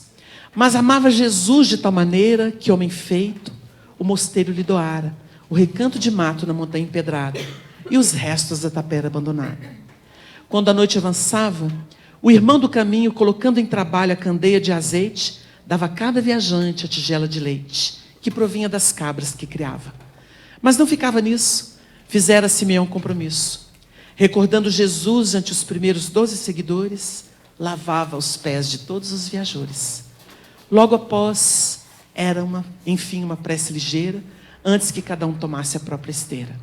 mas amava Jesus de tal maneira que, homem feito, o mosteiro lhe doara o recanto de mato na montanha empedrada e os restos da tapera abandonada. Quando a noite avançava, o irmão do caminho, colocando em trabalho a candeia de azeite, dava a cada viajante a tigela de leite, que provinha das cabras que criava. Mas não ficava nisso, fizera Simeão um compromisso. Recordando Jesus ante os primeiros 12 seguidores, lavava os pés de todos os viajores. Logo após, era enfim uma prece ligeira, antes que cada um tomasse a própria esteira.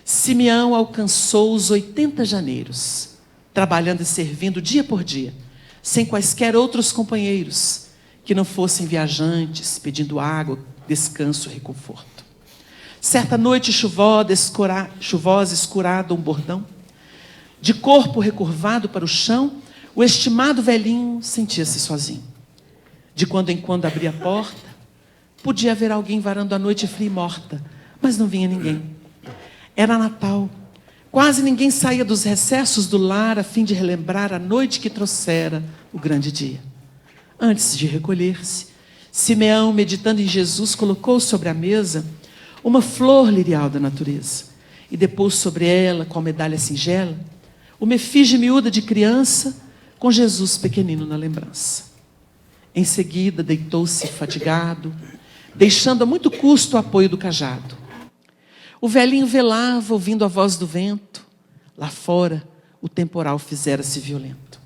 Simeão alcançou os 80 janeiros, trabalhando e servindo dia por dia, sem quaisquer outros companheiros, que não fossem viajantes, pedindo água, descanso e reconforto. Certa noite chuvosa, escurado um bordão, de corpo recurvado para o chão, o estimado velhinho sentia-se sozinho. De quando em quando abria a porta, podia haver alguém varando a noite fria e morta, mas não vinha ninguém. Era Natal. Quase ninguém saía dos recessos do lar a fim de relembrar a noite que trouxera o grande dia. Antes de recolher-se, Simeão, meditando em Jesus, colocou sobre a mesa uma flor lirial da natureza e depôs sobre ela, com a medalha singela, uma efígie miúda de criança com Jesus pequenino na lembrança. Em seguida, deitou-se fatigado, deixando a muito custo o apoio do cajado. O velhinho velava, ouvindo a voz do vento. Lá fora, o temporal fizera-se violento.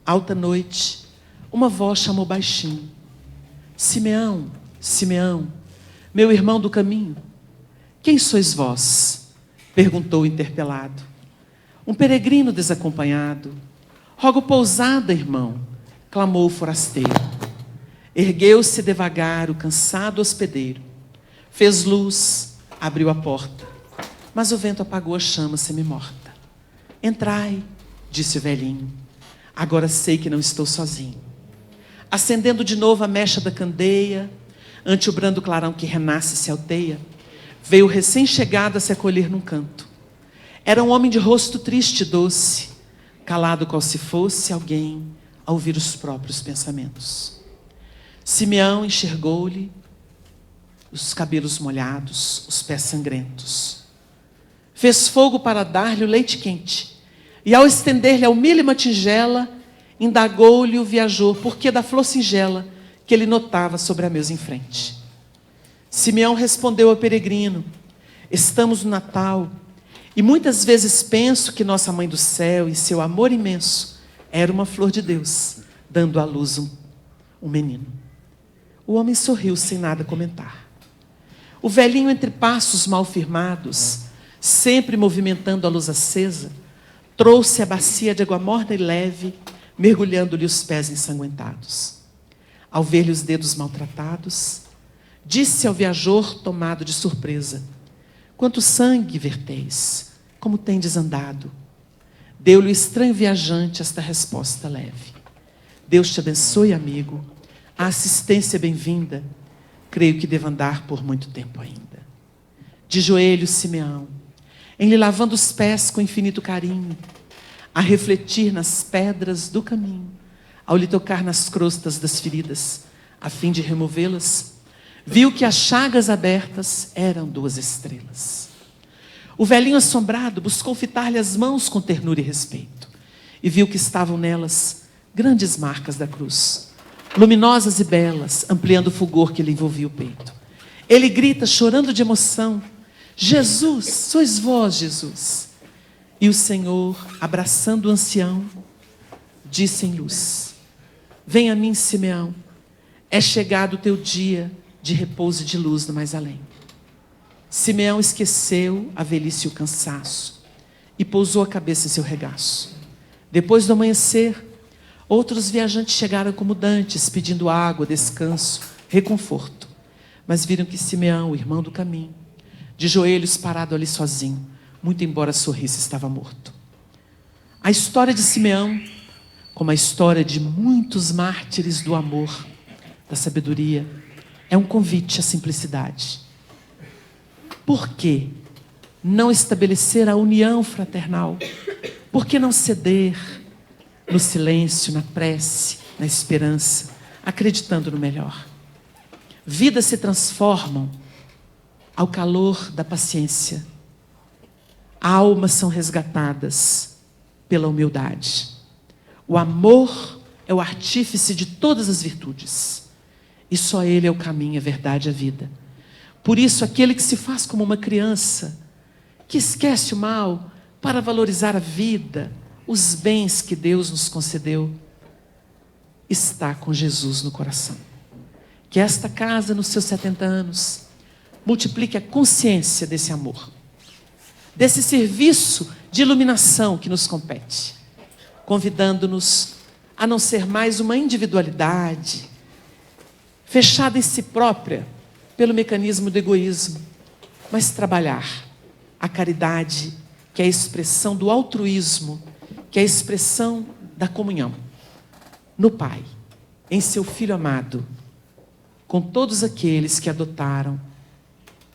Alta noite, uma voz chamou baixinho: Simeão, Simeão, meu irmão do caminho. Quem sois vós? Perguntou o interpelado. Um peregrino desacompanhado. Rogo pousada, irmão, clamou o forasteiro. Ergueu-se devagar o cansado hospedeiro. Fez luz, abriu a porta, mas o vento apagou a chama semi-morta. Entrai, disse o velhinho. Agora sei que não estou sozinho. Acendendo de novo a mecha da candeia, ante o brando clarão que renasce e se alteia, veio o recém-chegado a se acolher num canto. Era um homem de rosto triste e doce, calado qual se fosse alguém a ouvir os próprios pensamentos. Simeão enxergou-lhe os cabelos molhados, os pés sangrentos. Fez fogo para dar-lhe o leite quente, e ao estender-lhe a humílima tigela, indagou-lhe o viajor por que da flor singela que ele notava sobre a mesa em frente. Simeão respondeu ao peregrino: estamos no Natal, e muitas vezes penso que nossa Mãe do Céu, e seu amor imenso, era uma flor de Deus, dando à luz um menino. O homem sorriu sem nada comentar. O velhinho, entre passos mal firmados, sempre movimentando a luz acesa, trouxe a bacia de água morna e leve, mergulhando-lhe os pés ensanguentados. Ao ver-lhe os dedos maltratados, disse ao viajor, tomado de surpresa: quanto sangue verteis, como tendes andado? Deu-lhe o estranho viajante esta resposta leve: Deus te abençoe, amigo, a assistência bem-vinda, creio que devo andar por muito tempo ainda. De joelhos, Simeão, em lhe lavando os pés com infinito carinho, a refletir nas pedras do caminho, ao lhe tocar nas crostas das feridas, a fim de removê-las, viu que as chagas abertas eram 2 estrelas. O velhinho assombrado buscou fitar-lhe as mãos com ternura e respeito, e viu que estavam nelas grandes marcas da cruz, luminosas e belas, ampliando o fulgor que lhe envolvia o peito. Ele grita, chorando de emoção: Jesus, sois vós, Jesus. E o Senhor, abraçando o ancião, disse em luz: vem a mim, Simeão, é chegado o teu dia de repouso e de luz no mais além. Simeão esqueceu a velhice e o cansaço e pousou a cabeça em seu regaço. Depois do amanhecer, outros viajantes chegaram como dantes, pedindo água, descanso, reconforto. Mas viram que Simeão, o irmão do caminho, de joelhos parado ali sozinho, muito embora sorrisse, estava morto. A história de Simeão, como a história de muitos mártires do amor, da sabedoria, é um convite à simplicidade. Por que não estabelecer a união fraternal? Por que não ceder no silêncio, na prece, na esperança, acreditando no melhor? Vidas se transformam ao calor da paciência. Almas são resgatadas pela humildade. O amor é o artífice de todas as virtudes. E só Ele é o caminho, a verdade, a vida. Por isso, aquele que se faz como uma criança, que esquece o mal para valorizar a vida, os bens que Deus nos concedeu, está com Jesus no coração. Que esta casa, nos seus 70 anos, multiplique a consciência desse amor, desse serviço de iluminação que nos compete, convidando-nos a não ser mais uma individualidade fechada em si própria pelo mecanismo do egoísmo, mas trabalhar a caridade, que é a expressão do altruísmo, que é a expressão da comunhão no Pai, em seu Filho amado, com todos aqueles que adotaram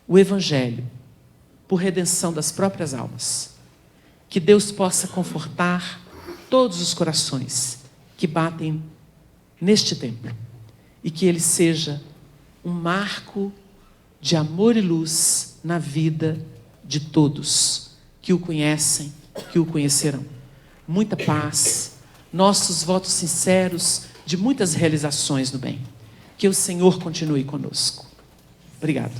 o Evangelho por redenção das próprias almas. Que Deus possa confortar todos os corações que batem neste templo e que ele seja um marco de amor e luz na vida de todos que o conhecem, que o conhecerão. Muita paz, nossos votos sinceros de muitas realizações no bem. Que o Senhor continue conosco. Obrigado.